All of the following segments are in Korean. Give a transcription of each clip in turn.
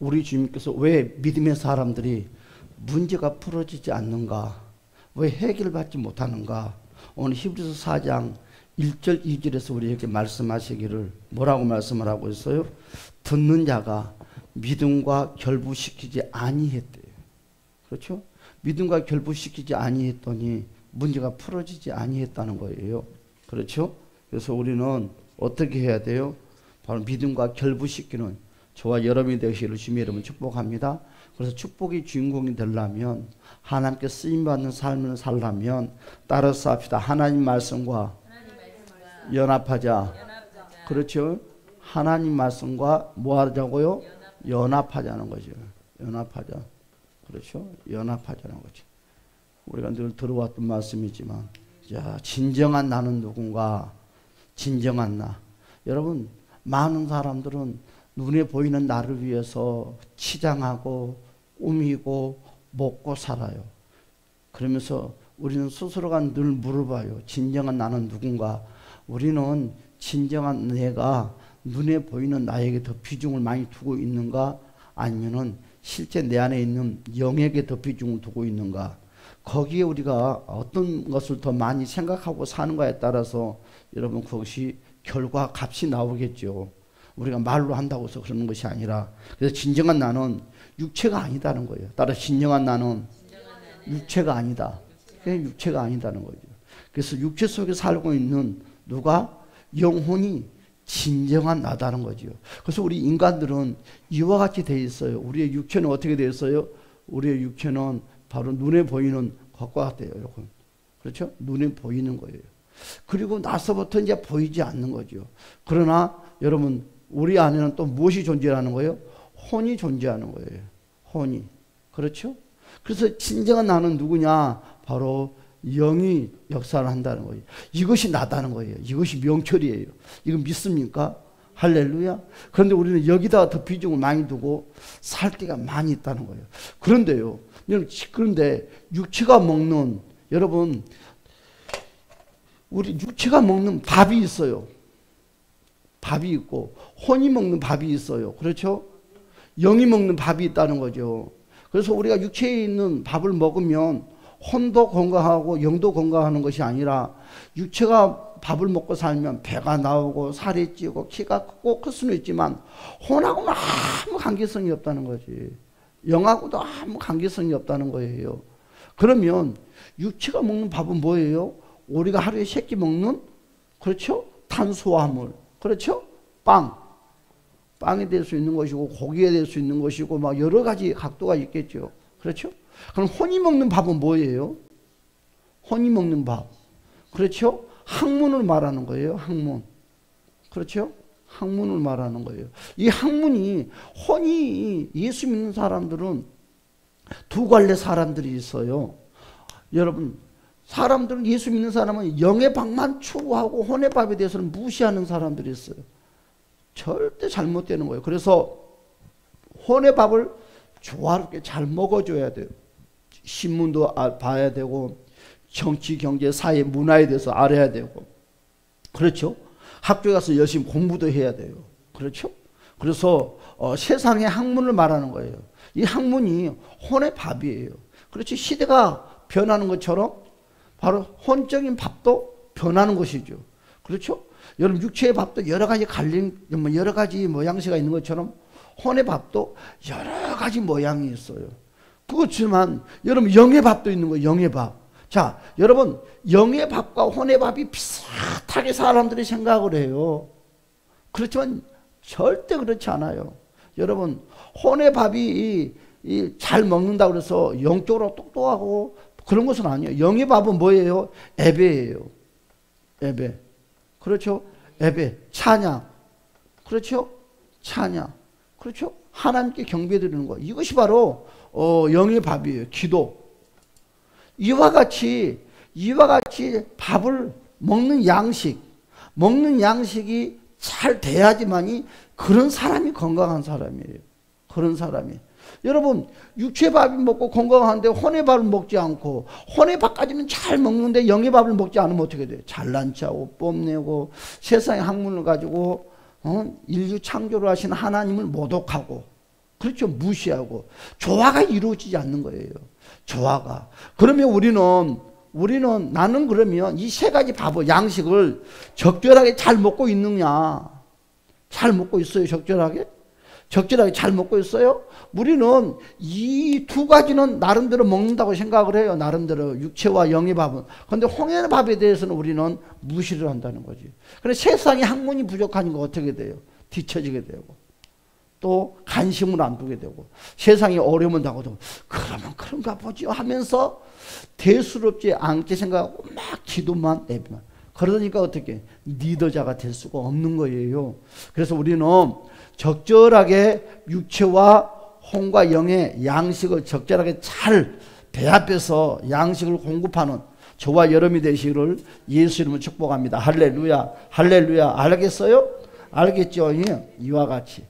우리 주님께서 왜 믿음의 사람들이 문제가 풀어지지 않는가? 왜 해결받지 못하는가? 오늘 히브리서 4장 1절 2절에서 우리에게 말씀하시기를 뭐라고 말씀을 하고 있어요? 듣는 자가 믿음과 결부시키지 아니했대요. 그렇죠? 믿음과 결부시키지 아니했더니 문제가 풀어지지 아니했다는 거예요. 그렇죠? 그래서 우리는 어떻게 해야 돼요? 바로 믿음과 결부시키는 저와 여러분이 되시기를 주님의 이름으로 축복합니다. 그래서 축복의 주인공이 되려면 하나님께 쓰임받는 삶을 살려면 따라서 합시다. 하나님 말씀과 연합하자. 그렇죠? 하나님 말씀과 뭐 하자고요? 연합하자는 거죠. 연합하자. 그렇죠? 연합하자는 거죠. 우리가 늘 들어왔던 말씀이지만, 자, 진정한 나는 누군가? 진정한 나. 여러분, 많은 사람들은 눈에 보이는 나를 위해서 치장하고 꾸미고 먹고 살아요. 그러면서 우리는 스스로가 늘 물어봐요. 진정한 나는 누군가? 우리는 진정한 내가 눈에 보이는 나에게 더 비중을 많이 두고 있는가? 아니면은 실제 내 안에 있는 영에게 더 비중을 두고 있는가? 거기에 우리가 어떤 것을 더 많이 생각하고 사는가에 따라서 여러분 그것이 결과 값이 나오겠죠. 우리가 말로 한다고 해서 그러는 것이 아니라, 그래서 진정한 나는 육체가 아니다는 거예요. 따라서 진정한 나는 육체가 아니다. 그냥 육체가 아니다는 거죠. 그래서 육체 속에 살고 있는 누가? 영혼이 진정한 나다는 거죠. 그래서 우리 인간들은 이와 같이 되어 있어요. 우리의 육체는 어떻게 되어 있어요? 우리의 육체는 바로 눈에 보이는 것과 같아요, 여러분. 그렇죠? 눈에 보이는 거예요. 그리고 나서부터 이제 보이지 않는 거죠. 그러나 여러분, 우리 안에는 또 무엇이 존재하는 거예요? 혼이 존재하는 거예요. 혼이. 그렇죠? 그래서 진정한 나는 누구냐? 바로 영이 역사를 한다는 거예요. 이것이 나다는 거예요. 이것이 명철이에요. 이거 믿습니까? 할렐루야. 그런데 우리는 여기다가 더 비중을 많이 두고 살 때가 많이 있다는 거예요. 그런데요, 그런데 육체가 먹는, 여러분, 우리 육체가 먹는 밥이 있어요. 밥이 있고 혼이 먹는 밥이 있어요. 그렇죠? 영이 먹는 밥이 있다는 거죠. 그래서 우리가 육체에 있는 밥을 먹으면 혼도 건강하고 영도 건강하는 것이 아니라, 육체가 밥을 먹고 살면 배가 나오고 살이 찌고 키가 크고 클 수는 있지만 혼하고는 아무 관계성이 없다는 거지. 영하고도 아무 관계성이 없다는 거예요. 그러면 육체가 먹는 밥은 뭐예요? 우리가 하루에 3끼 먹는, 그렇죠? 탄수화물. 그렇죠? 빵이 될 수 있는 것이고 고기에 될 수 있는 것이고 막 여러 가지 각도가 있겠죠. 그렇죠? 그럼 혼이 먹는 밥은 뭐예요? 혼이 먹는 밥. 그렇죠? 학문을 말하는 거예요. 학문. 그렇죠? 학문을 말하는 거예요. 이 학문이, 혼이, 예수 믿는 사람들은 두 갈래 사람들이 있어요. 여러분, 사람들은, 예수 믿는 사람은 영의 밥만 추구하고 혼의 밥에 대해서는 무시하는 사람들이 있어요. 절대 잘못되는 거예요. 그래서 혼의 밥을 조화롭게 잘 먹어줘야 돼요. 신문도 봐야 되고, 정치, 경제, 사회, 문화에 대해서 알아야 되고, 그렇죠? 학교에 가서 열심히 공부도 해야 돼요. 그렇죠? 그래서 세상의 학문을 말하는 거예요. 이 학문이 혼의 밥이에요. 그렇지? 시대가 변하는 것처럼 바로 혼적인 밥도 변하는 것이죠. 그렇죠? 여러분, 육체의 밥도 여러 가지 여러 가지 모양새가 있는 것처럼 혼의 밥도 여러 가지 모양이 있어요. 그렇지만 여러분, 영의 밥도 있는 거예요. 영의 밥. 자, 여러분, 영의 밥과 혼의 밥이 비슷하게 사람들이 생각을 해요. 그렇지만 절대 그렇지 않아요. 여러분, 혼의 밥이 잘 먹는다고 해서 영적으로 똑똑하고 그런 것은 아니에요. 영의 밥은 뭐예요? 예배예요. 예배. 그렇죠? 예배. 찬양. 그렇죠? 찬양. 그렇죠? 하나님께 경배드리는 거. 이것이 바로 영의 밥이에요. 기도. 이와 같이 밥을 먹는 양식이 잘 돼야지만이 그런 사람이 건강한 사람이에요. 그런 사람이. 여러분, 육체 밥이 먹고 건강한데 혼의 밥을 먹지 않고, 혼의 밥까지는 잘 먹는데 영의 밥을 먹지 않으면 어떻게 돼요? 잘난 체하고 뽐내고 세상의 학문을 가지고 인류 창조를 하신 하나님을 모독하고, 그렇죠. 무시하고 조화가 이루어지지 않는 거예요. 조화가. 그러면 우리는 나는 그러면 이 세 가지 바보 양식을 적절하게 잘 먹고 있느냐? 잘 먹고 있어요, 적절하게? 적절하게 잘 먹고 있어요? 우리는 이 두 가지는 나름대로 먹는다고 생각을 해요. 나름대로 육체와 영의 밥은. 그런데 홍해의 밥에 대해서는 우리는 무시를 한다는 거지. 그런데 세상에 학문이 부족하니까 어떻게 돼요? 뒤처지게 되고 또 관심을 안 두게 되고 세상에 어려움을 당하고 그러면 그런가 보지 하면서 대수롭지 않게 생각하고 막 기도만 애비만 그러니까 어떻게 리더자가 될 수가 없는 거예요. 그래서 우리는 적절하게 육체와 혼과 영의 양식을 적절하게 잘 배합해서 양식을 공급하는 저와 여러분이 되시기를 예수 이름으로 축복합니다. 할렐루야, 할렐루야. 알겠어요? 알겠죠? 이와 같이.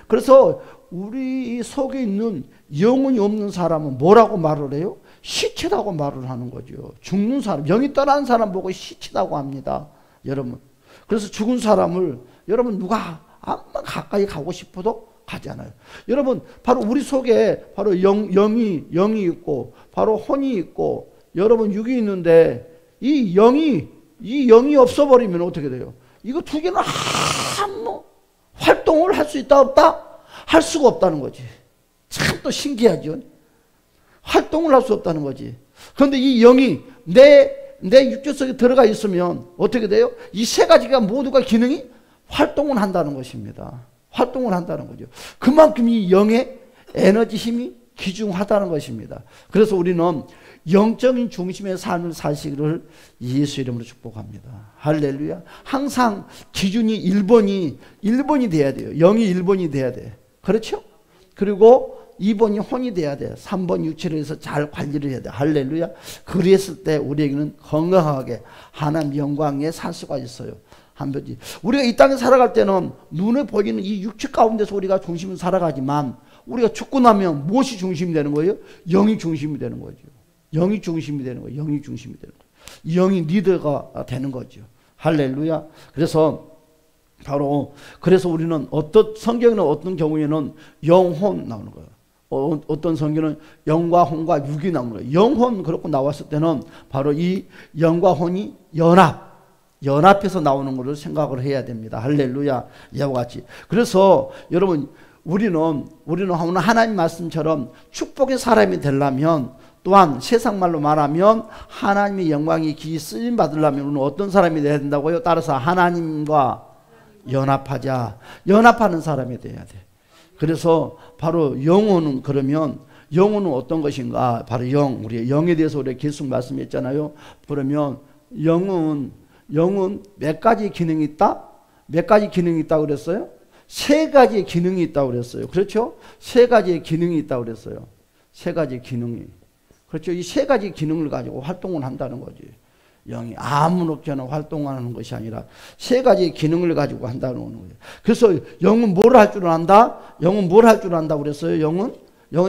그래서 우리 속에 있는 영혼이 없는 사람은 뭐라고 말을 해요? 시체라고 말을 하는 거죠. 죽는 사람, 영이 떠난 사람 보고 시체라고 합니다. 여러분. 그래서 죽은 사람을 여러분 누가 아무만 가까이 가고 싶어도 가지 않아요. 여러분 바로 우리 속에 바로 영이 있고 바로 혼이 있고 여러분 육이 있는데 이 영이 없어버리면 어떻게 돼요? 이거 두 개는 아무 활동을 할 수 있다 없다? 할 수가 없다는 거지. 참 또 신기하죠. 활동을 할 수 없다는 거지. 그런데 이 영이 내 육조 속에 들어가 있으면 어떻게 돼요? 이 세 가지가 모두가 기능이 활동을 한다는 것입니다. 활동을 한다는 거죠. 그만큼 이 영의 에너지 힘이 귀중하다는 것입니다. 그래서 우리는 영적인 중심의 삶을 사시기를 예수 이름으로 축복합니다. 할렐루야. 항상 기준이 1번이 돼야 돼요. 0이 1번이 돼야 돼. 그렇죠? 그리고 2번이 혼이 돼야 돼. 3번 육체를 해서 잘 관리를 해야 돼. 할렐루야. 그랬을 때 우리에게는 건강하게 하나님 영광에 살 수가 있어요. 한편지 우리가 이 땅에 살아갈 때는 눈에 보이는 이 육체 가운데서 우리가 중심을 살아가지만 우리가 죽고 나면 무엇이 중심이 되는 거예요? 영이 중심이 되는 거죠. 영이 중심이 되는 거예요. 영이 중심이 되는 거예요. 영이 리더가 되는 거죠. 할렐루야. 그래서 우리는 성경에는 어떤 경우에는 영혼 나오는 거예요. 어떤 성경은 영과 혼과 육이 나오는 거예요. 영혼 그렇고 나왔을 때는 바로 이 영과 혼이 연합해서 나오는 것을 생각을 해야 됩니다. 할렐루야. 이와 같이. 그래서 여러분 우리는 하나님 말씀처럼 축복의 사람이 되려면 또한 세상 말로 말하면 하나님의 영광이 기이 쓰임 받으려면 우리는 어떤 사람이 되어야 된다고요? 따라서 하나님과 연합하자. 연합하는 사람이 돼야 돼. 그래서 바로 영혼은 어떤 것인가? 바로 우리 영에 대해서 우리가 계속 말씀했잖아요. 그러면 영은 몇 가지 기능이 있다? 몇 가지 기능이 있다고 그랬어요? 세 가지의 기능이 있다고 그랬어요. 그렇죠? 세 가지의 기능이 있다고 그랬어요. 세 가지 기능이. 그렇죠? 이 세 가지 기능을 가지고 활동을 한다는 거지. 영이 아무렇게나 활동하는 것이 아니라 세 가지의 기능을 가지고 한다는 거예요. 그래서 영은 뭘 할 줄 안다? 영은 뭘 할 줄 안다 그랬어요? 영은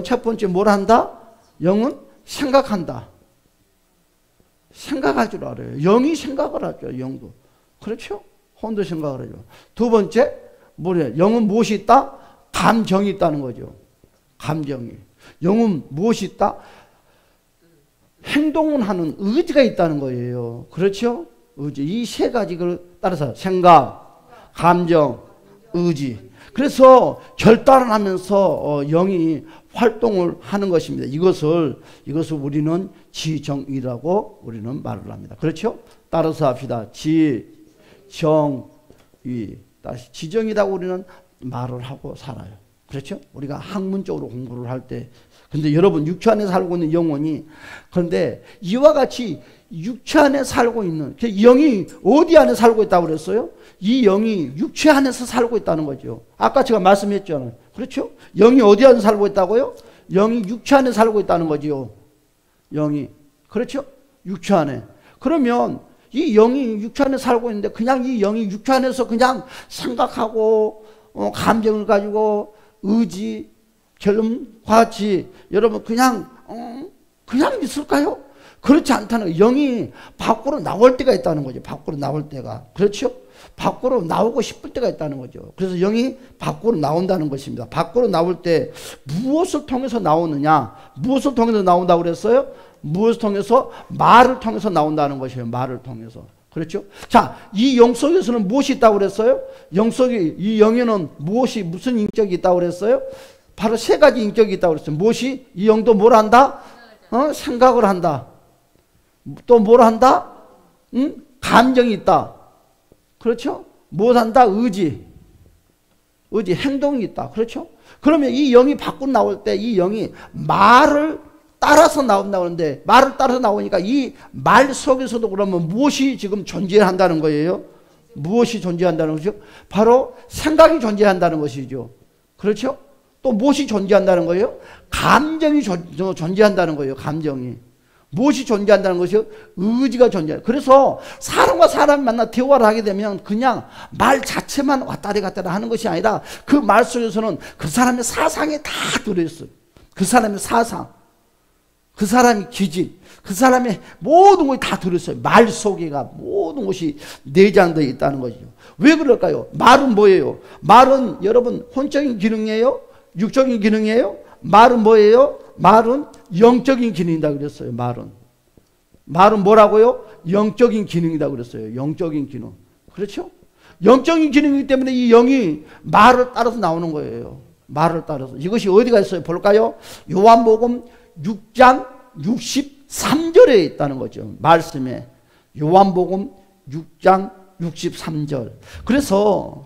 첫 번째 뭘 한다? 영은 생각한다. 생각할 줄 알아요. 영이 생각을 하죠. 영도. 그렇죠? 혼도 생각을 하죠. 두 번째 뭐래요? 영은 무엇이 있다? 감정이 있다는 거죠. 감정이. 영은 무엇이 있다? 행동을 하는 의지가 있다는 거예요. 그렇죠? 의지. 이 세 가지를 따라서 생각, 감정, 의지. 그래서 결단을 하면서 영이 활동을 하는 것입니다. 이것을 우리는 지정의라고 우리는 말을 합니다. 그렇죠? 따라서 합시다. 지정의. 다시 지정이라고 우리는 말을 하고 살아요. 그렇죠? 우리가 학문적으로 공부를 할 때. 근데 여러분 육체 안에 살고 있는 영혼이 그런데 이와 같이 육체 안에 살고 있는 영이 어디 안에 살고 있다고 그랬어요? 이 영이 육체 안에서 살고 있다는 거죠. 아까 제가 말씀했잖아요. 그렇죠? 영이 어디 안에 살고 있다고요? 영이 육체 안에 살고 있다는 거지요. 영이. 그렇죠? 육체 안에. 그러면 이 영이 육체 안에 살고 있는데 그냥 이 영이 육체 안에서 그냥 생각하고 감정을 가지고 의지, 결론과 같이 여러분 그냥 있을까요? 그렇지 않다는 거예요. 영이 밖으로 나올 때가 있다는 거죠. 밖으로 나올 때가. 그렇죠? 밖으로 나오고 싶을 때가 있다는 거죠. 그래서 영이 밖으로 나온다는 것입니다. 밖으로 나올 때 무엇을 통해서 나오느냐? 무엇을 통해서 나온다고 그랬어요? 무엇을 통해서? 말을 통해서 나온다는 것이에요. 말을 통해서. 그렇죠? 자, 이 영 속에서는 무엇이 있다고 그랬어요? 영 속에, 이 영에는 무엇이, 무슨 인격이 있다고 그랬어요? 바로 세 가지 인격이 있다고 그랬어요. 무엇이? 이 영도 뭘 한다? 생각을 한다. 또 뭘 한다? 감정이 있다. 그렇죠? 뭘 한다? 의지, 행동이 있다. 그렇죠? 그러면 이 영이 밖으로 나올 때 이 영이 말을 따라서 나온다고 하는데, 말을 따라서 나오니까 이 말 속에서도 그러면 무엇이 지금 존재한다는 거예요? 무엇이 존재한다는 것이죠? 바로 생각이 존재한다는 것이죠. 그렇죠? 또 무엇이 존재한다는 거예요? 감정이 존재한다는 거예요. 감정이. 무엇이 존재한다는 것이요? 의지가 존재해요. 그래서 사람과 사람이 만나 대화를 하게 되면 그냥 말 자체만 왔다리 갔다리 하는 것이 아니라 그 말 속에서는 그 사람의 사상이 다 들어있어요. 그 사람의 사상, 그 사람의 기질, 그 사람의 모든 것이 다 들어있어요. 말 속에가 모든 것이 내장되어 있다는 거죠. 왜 그럴까요? 말은 뭐예요? 말은 여러분 혼적인 기능이에요? 육적인 기능이에요? 말은 뭐예요? 말은 영적인 기능이다 그랬어요. 말은 뭐라고요? 영적인 기능이다 그랬어요. 영적인 기능. 그렇죠? 영적인 기능이기 때문에 이 영이 말을 따라서 나오는 거예요. 말을 따라서. 이것이 어디가 있어요? 볼까요? 요한복음 6장 63절에 있다는 거죠. 말씀에. 요한복음 6장 63절. 그래서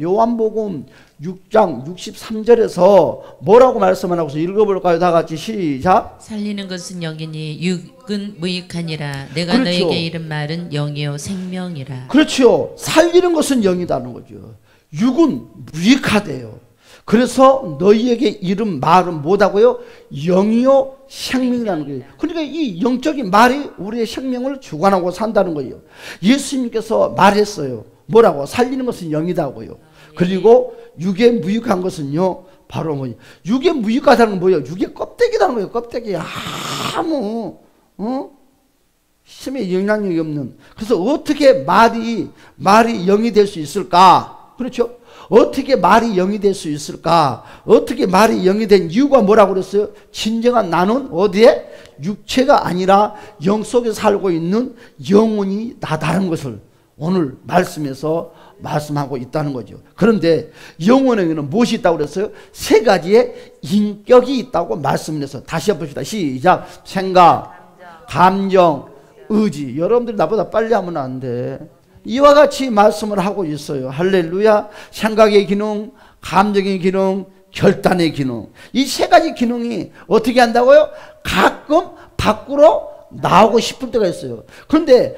요한복음 6장 63절에서 뭐라고 말씀하나고서 읽어볼까요? 다 같이 시작. 살리는 것은 영이니 육은 무익하니라. 내가 그렇죠. 너에게 이른 말은 영이요 생명이라. 그렇죠. 살리는 것은 영이라는 거죠. 육은 무익하대요. 그래서 너희에게 이른 말은 뭐다고요? 영이요 생명이라는 거예요. 그러니까 이 영적인 말이 우리의 생명을 주관하고 산다는 거예요. 예수님께서 말했어요. 뭐라고? 살리는 것은 영이다고요. 그리고 육에 무익한 것은요, 바로 뭐냐? 육에 무익하다는 건 뭐예요? 육의 껍데기라는 거예요. 껍데기. 아무 힘에 영향력이 없는. 그래서 어떻게 말이 영이 될 수 있을까? 그렇죠? 어떻게 말이 영이 될 수 있을까? 어떻게 말이 영이 된 이유가 뭐라고 그랬어요? 진정한 나는 어디에? 육체가 아니라 영 속에 살고 있는 영혼이 나다는 것을 오늘 말씀에서 말씀하고 있다는 거죠. 그런데 영혼에게는 무엇이 있다고 그랬어요? 세 가지의 인격이 있다고 말씀을 해서 다시 해봅시다. 시작. 생각, 감정, 의지. 여러분들이 나보다 빨리 하면 안 돼. 이와 같이 말씀을 하고 있어요. 할렐루야. 생각의 기능, 감정의 기능, 결단의 기능. 이 세 가지 기능이 어떻게 한다고요? 가끔 밖으로 나오고 싶을 때가 있어요. 그런데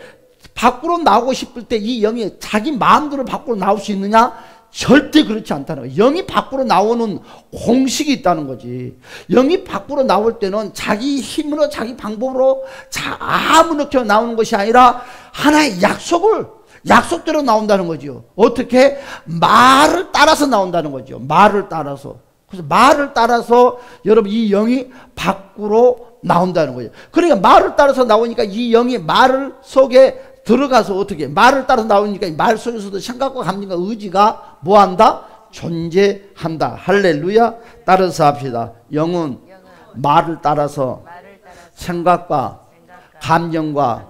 밖으로 나오고 싶을 때 이 영이 자기 마음대로 밖으로 나올 수 있느냐? 절대 그렇지 않다는 거예요. 영이 밖으로 나오는 공식이 있다는 거지. 영이 밖으로 나올 때는 자기 힘으로 자기 방법으로 아무렇게 나오는 것이 아니라 하나의 약속대로 나온다는 거죠. 어떻게? 말을 따라서 나온다는 거죠. 말을 따라서. 그래서 말을 따라서 여러분 이 영이 밖으로 나온다는 거예요. 그러니까 말을 따라서 나오니까 이 영이 말 속에 들어가서 어떻게? 말을 따라서 나오니까 말 속에서도 생각과 감정과 의지가 뭐한다? 존재한다. 할렐루야. 따라서 합시다. 영은 말을 따라서 생각과 감정과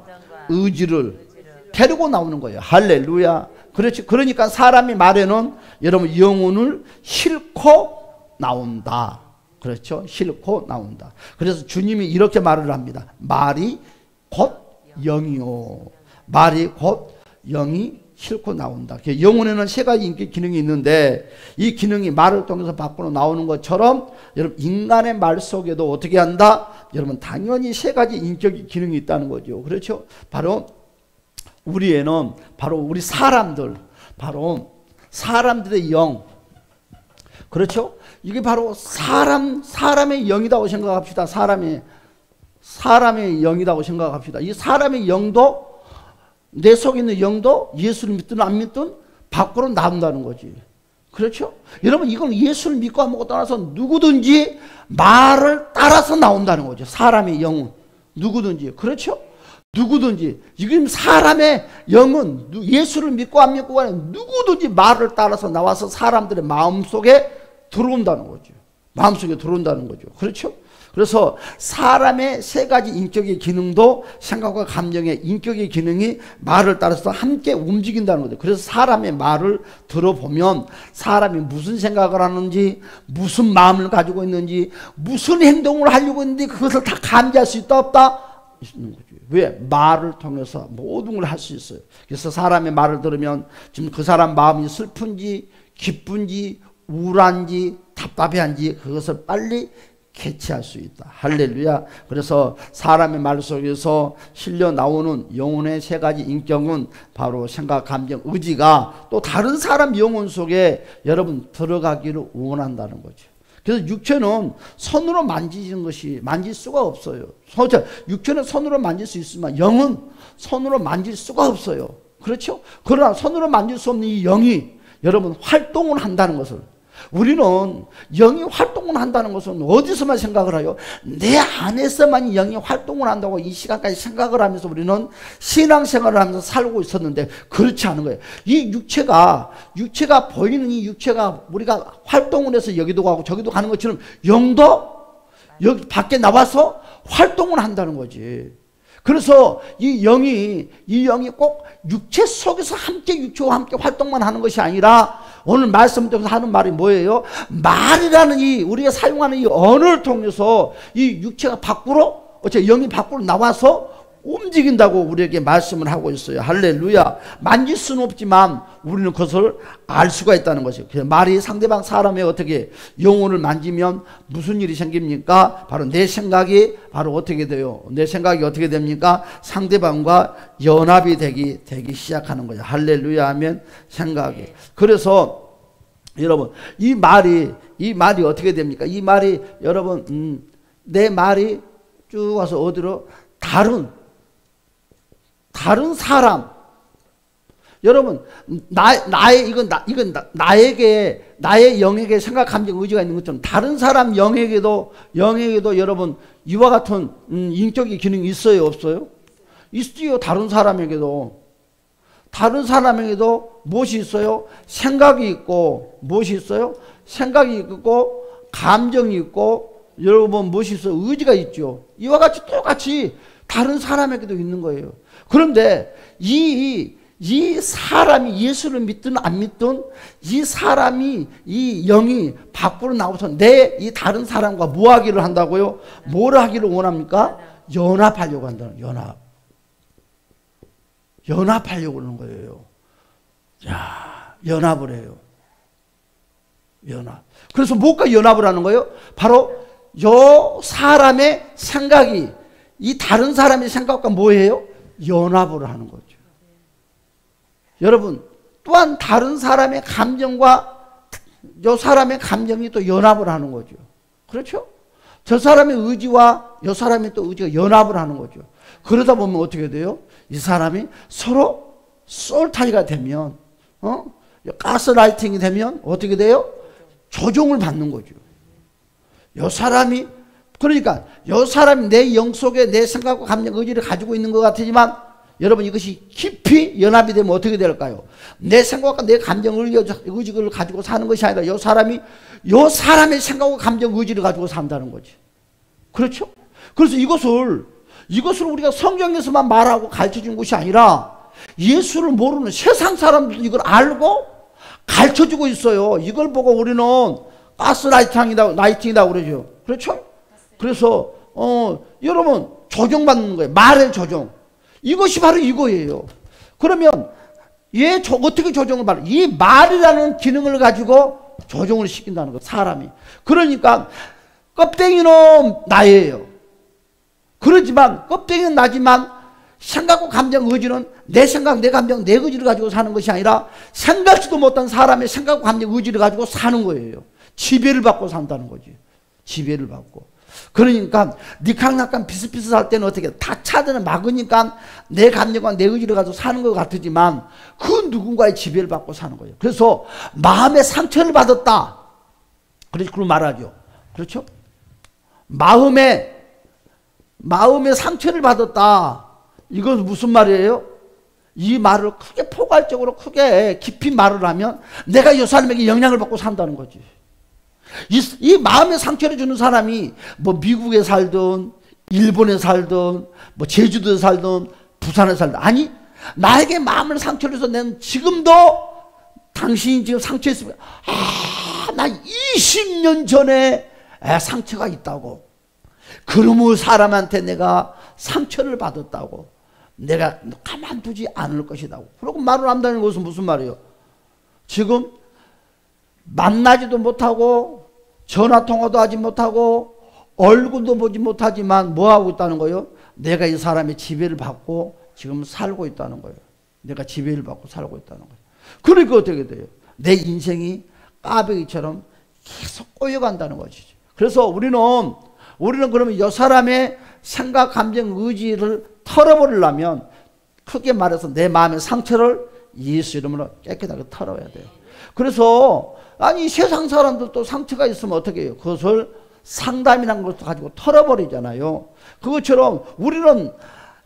의지를 데리고 나오는 거예요. 할렐루야. 그렇지. 그러니까 사람이 말에는 여러분 영혼을 싣고 나온다. 그렇죠. 싣고 나온다. 그래서 주님이 이렇게 말을 합니다. 말이 곧 영이요. 말이 곧 영이 싣고 나온다. 영혼에는 세 가지 인격 기능이 있는데 이 기능이 말을 통해서 밖으로 나오는 것처럼 여러분 인간의 말 속에도 어떻게 한다? 여러분 당연히 세 가지 인격 기능이 있다는 거죠. 그렇죠. 바로 우리에는 바로 우리 사람들, 바로 사람들의 영. 그렇죠? 이게 바로 사람의 영이라고 생각합시다. 사람의 영이라고 생각합시다. 이 사람의 영도 내 속에 있는 영도 예수를 믿든 안 믿든 밖으로 나온다는 거지. 그렇죠? 여러분 이건 예수를 믿고 안 믿고 떠나서 누구든지 말을 따라서 나온다는 거죠. 사람의 영은 누구든지. 그렇죠? 누구든지 지금 사람의 영은 예수를 믿고 안 믿고 하는 누구든지 말을 따라서 나와서 사람들의 마음속에 들어온다는 거죠. 마음속에 들어온다는 거죠. 그렇죠? 그래서 사람의 세 가지 인격의 기능도 생각과 감정의 인격의 기능이 말을 따라서 함께 움직인다는 거죠. 그래서 사람의 말을 들어보면 사람이 무슨 생각을 하는지, 무슨 마음을 가지고 있는지, 무슨 행동을 하려고 있는지 그것을 다 감지할 수 있다 없다? 있는 거죠. 왜? 말을 통해서 모든 걸 할 수 있어요. 그래서 사람의 말을 들으면 지금 그 사람 마음이 슬픈지 기쁜지 우울한지 답답해한지 그것을 빨리 캐치할 수 있다. 할렐루야. 그래서 사람의 말 속에서 실려 나오는 영혼의 세 가지 인격은 바로 생각, 감정, 의지가 또 다른 사람 영혼 속에 여러분 들어가기를 원한다는 거죠. 그래서 육체는 손으로 만지는 것이 만질 수가 없어요. 육체는 손으로 만질 수 있지만 영은 손으로 만질 수가 없어요. 그렇죠? 그러나 손으로 만질 수 없는 이 영이 여러분 활동을 한다는 것을, 우리는 영이 활동을 한다는 것은 어디서만 생각을 해요? 내 안에서만 영이 활동을 한다고 이 시간까지 생각을 하면서 우리는 신앙생활을 하면서 살고 있었는데 그렇지 않은 거예요. 이 육체가 보이는 이 육체가 우리가 활동을 해서 여기도 가고 저기도 가는 것처럼 영도 여기 밖에 나와서 활동을 한다는 거지. 그래서 이 영이 꼭 육체 속에서 함께 육체와 함께 활동만 하는 것이 아니라 오늘 말씀 통해서 하는 말이 뭐예요? 말이라는 우리가 사용하는 이 언어를 통해서 이 육체가 밖으로, 영이 밖으로 나와서 움직인다고 우리에게 말씀을 하고 있어요. 할렐루야. 만질 수는 없지만 우리는 그것을 알 수가 있다는 것이에요. 말이 상대방 사람의 어떻게 영혼을 만지면 무슨 일이 생깁니까? 바로 내 생각이 바로 어떻게 돼요? 내 생각이 어떻게 됩니까? 상대방과 연합이 되기 시작하는 거예요. 할렐루야 하면 생각이. 그래서 여러분 이 말이 어떻게 됩니까? 이 말이 여러분 내 말이 쭉 와서 어디로 다른 사람, 여러분 나의 영에게 생각, 감정, 의지가 있는 것처럼 다른 사람 영에게도 여러분 이와 같은 인격의 기능이 있어요, 없어요? 있어요. 다른 사람에게도 무엇이 있어요? 생각이 있고, 무엇이 있어요? 생각이 있고 감정이 있고, 여러분 무엇이 있어요? 의지가 있죠. 이와 같이 똑같이 다른 사람에게도 있는 거예요. 그런데 이 사람이 예수를 믿든 안 믿든 이 사람이 이 영이 밖으로 나와서 내 이 다른 사람과 뭐 하기를 한다고요? 뭘 하기를 원합니까? 연합하려고 한다는, 연합하려고 하는 거예요. 연합을 해요. 그래서 뭐가 연합을 하는 거예요? 바로 요 사람의 생각이 이 다른 사람의 생각과 뭐예요? 연합을 하는 거죠. 여러분 또한 다른 사람의 감정과 요 사람의 감정이 또 연합을 하는 거죠. 그렇죠? 저 사람의 의지와 요 사람의 또 의지가 연합을 하는 거죠. 그러다 보면 어떻게 돼요? 이 사람이 서로 솔타이가 되면 가스라이팅이 되면 어떻게 돼요? 조종을 받는 거죠. 요 사람이, 그러니까 요 사람이 내 영 속에 내 생각과 감정, 의지를 가지고 있는 것 같지만 여러분 이것이 깊이 연합이 되면 어떻게 될까요? 내 생각과 내 감정, 의지를 가지고 사는 것이 아니라 요 사람의 생각과 감정, 의지를 가지고 산다는 거지. 그렇죠? 그래서 이것을 우리가 성경에서만 말하고 가르쳐준 것이 아니라 예수를 모르는 세상 사람들도 이걸 알고 가르쳐주고 있어요. 이걸 보고 우리는 가스라이팅이다 그러죠. 그렇죠? 그래서 여러분 조종받는 거예요. 말의 조종. 이것이 바로 이거예요. 그러면 어떻게 조종을 받아요? 이 말이라는 기능을 가지고 조종을 시킨다는 거예요. 사람이. 그러니까 껍데기는 나예요. 그러지만 껍데기는 나지만 생각과 감정, 의지는 내 생각, 내 감정, 내 의지를 가지고 사는 것이 아니라 생각지도 못한 사람의 생각과 감정, 의지를 가지고 사는 거예요. 지배를 받고 산다는 거지. 지배를 받고. 그러니까 니캉나캉 비슷비슷할 때는 어떻게 다 차들은 막으니까 내 감정과 내 의지를 가지고 사는 것 같지만 그 누군가의 지배를 받고 사는 거예요. 그래서 마음의 상처를 받았다. 그래서 그런 말하죠. 그렇죠? 마음의 상처를 받았다. 이건 무슨 말이에요? 이 말을 크게 포괄적으로 크게 깊이 말을 하면 내가 이 사람에게 영향을 받고 산다는 거지. 이 마음의 상처를 주는 사람이 뭐 미국에 살든 일본에 살든 뭐 제주도에 살든 부산에 살든, 아니 나에게 마음을 상처를 줘서 난 지금도 당신이 지금 상처 있으면 나 20년 전에 상처가 있다고, 그러므로 사람한테 내가 상처를 받았다고, 내가 가만두지 않을 것이다, 그러고 말을 한다는 것은 무슨 말이에요? 지금 만나지도 못하고 전화통화도 하지 못하고 얼굴도 보지 못하지만 뭐하고 있다는 거예요? 내가 이 사람의 지배를 받고 지금 살고 있다는 거예요. 내가 지배를 받고 살고 있다는 거예요. 그러니까 어떻게 돼요? 내 인생이 까베기처럼 계속 꼬여간다는 것이죠. 그래서 우리는 그러면 이 사람의 생각, 감정, 의지를 털어버리려면 크게 말해서 내 마음의 상처를 예수 이름으로 깨끗하게 털어야 돼요. 그래서 아니 세상 사람들도 상처가 있으면 어떻게 해요? 그것을 상담이라는 것을 가지고 털어버리잖아요. 그것처럼 우리는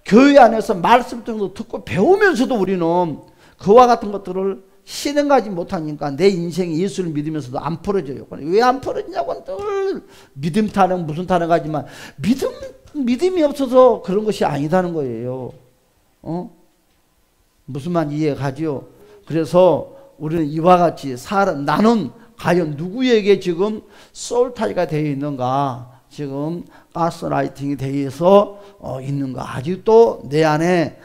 교회 안에서 말씀 듣고 배우면서도 우리는 그와 같은 것들을 실행하지 못하니까 내 인생이 예수를 믿으면서도 안 풀어져요. 왜 안 풀어지냐고 늘 믿음 타령 무슨 타령 하지만 믿음이 없어서 그런 것이 아니다는 거예요. 무슨 말 이해가지요? 그래서 우리는 이와 같이 나는 과연 누구에게 지금 소울타이가 되어 있는가, 지금 가스라이팅이 되어서 있는가, 아직도 내 안에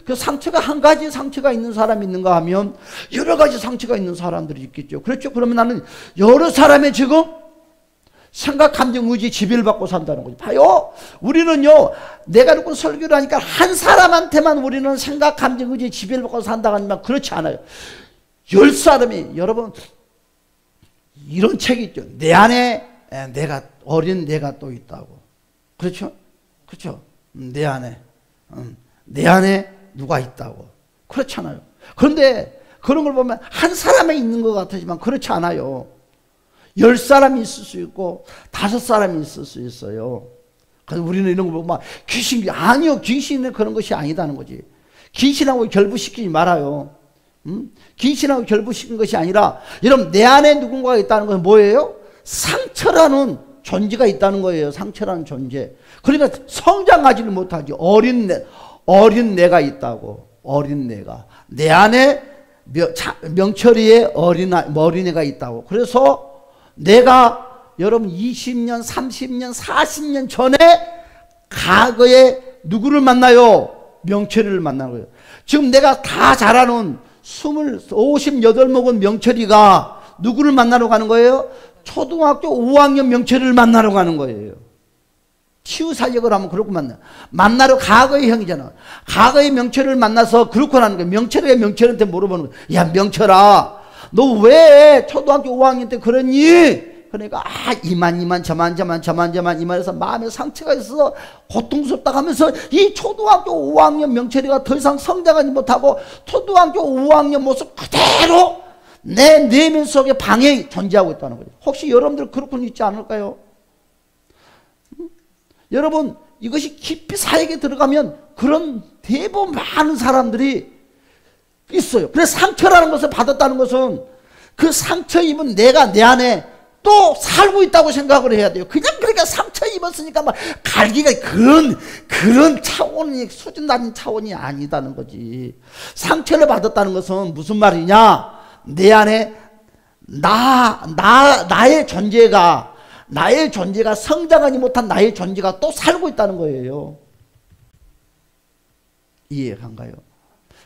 그 상처가 한 가지 상처가 있는 사람이 있는가 하면 여러 가지 상처가 있는 사람들이 있겠죠. 그렇죠. 그러면 나는 여러 사람의 지금 생각, 감정, 의지 지배를 받고 산다는 거죠. 봐요. 우리는요, 내가 누군 설교를 하니까 한 사람한테만 우리는 생각, 감정, 의지 지배를 받고 산다고 하지만 그렇지 않아요. 10사람이, 여러분, 이런 책이 있죠. 내 안에 어린 내가 또 있다고. 그렇죠? 그렇죠? 내 안에 누가 있다고. 그렇잖아요. 그런데 그런 걸 보면 한 사람에 있는 것 같지만 그렇지 않아요. 10사람이 있을 수 있고 5사람이 있을 수 있어요. 그래서 우리는 이런 걸 보면 귀신, 아니요. 귀신은 그런 것이 아니다는 거지. 귀신하고 결부시키지 말아요. 귀신하고 결부시킨 것이 아니라, 여러분, 내 안에 누군가가 있다는 것은 뭐예요? 상처라는 존재가 있다는 거예요. 상처라는 존재. 그러니까 성장하지는 못하지. 어린 내가 있다고. 어린 내가. 내 안에 명철이의 어린애가 있다고. 그래서 내가 여러분 20년, 30년, 40년 전에 과거에 누구를 만나요? 명철이를 만나는 거예요. 지금 내가 다 잘 아는 58 먹은 명철이가 누구를 만나러 가는 거예요? 초등학교 5학년 명철이를 만나러 가는 거예요. 치유살력을 하면 그렇게 만나러 과거의 형이잖아. 과거의 명철이를 만나서 그렇게 하는 거예요. 명철이가 명철한테 물어보는 거예요. 야, 명철아, 너 왜 초등학교 5학년 때 그랬니? 그러니까 이만 저만 이만해서 마음에 상처가 있어서 고통스럽다 하면서 이 초등학교 5학년 명철이가 더 이상 성장하지 못하고 초등학교 5학년 모습 그대로 내 내면 속에 방해가 존재하고 있다는 거죠. 혹시 여러분들 그렇게 있지 않을까요? 여러분, 이것이 깊이 사역에 들어가면 그런 대부분 많은 사람들이 있어요. 그래서 상처라는 것을 받았다는 것은 그 상처 입은 내가 내 안에 또 살고 있다고 생각을 해야 돼요. 그냥 그러니까 상처 입었으니까 막 갈기가 그런 차원이, 수준 낮은 차원이 아니다는 거지. 상처를 받았다는 것은 무슨 말이냐? 내 안에 나의 존재가 성장하지 못한 나의 존재가 또 살고 있다는 거예요. 이해간가요?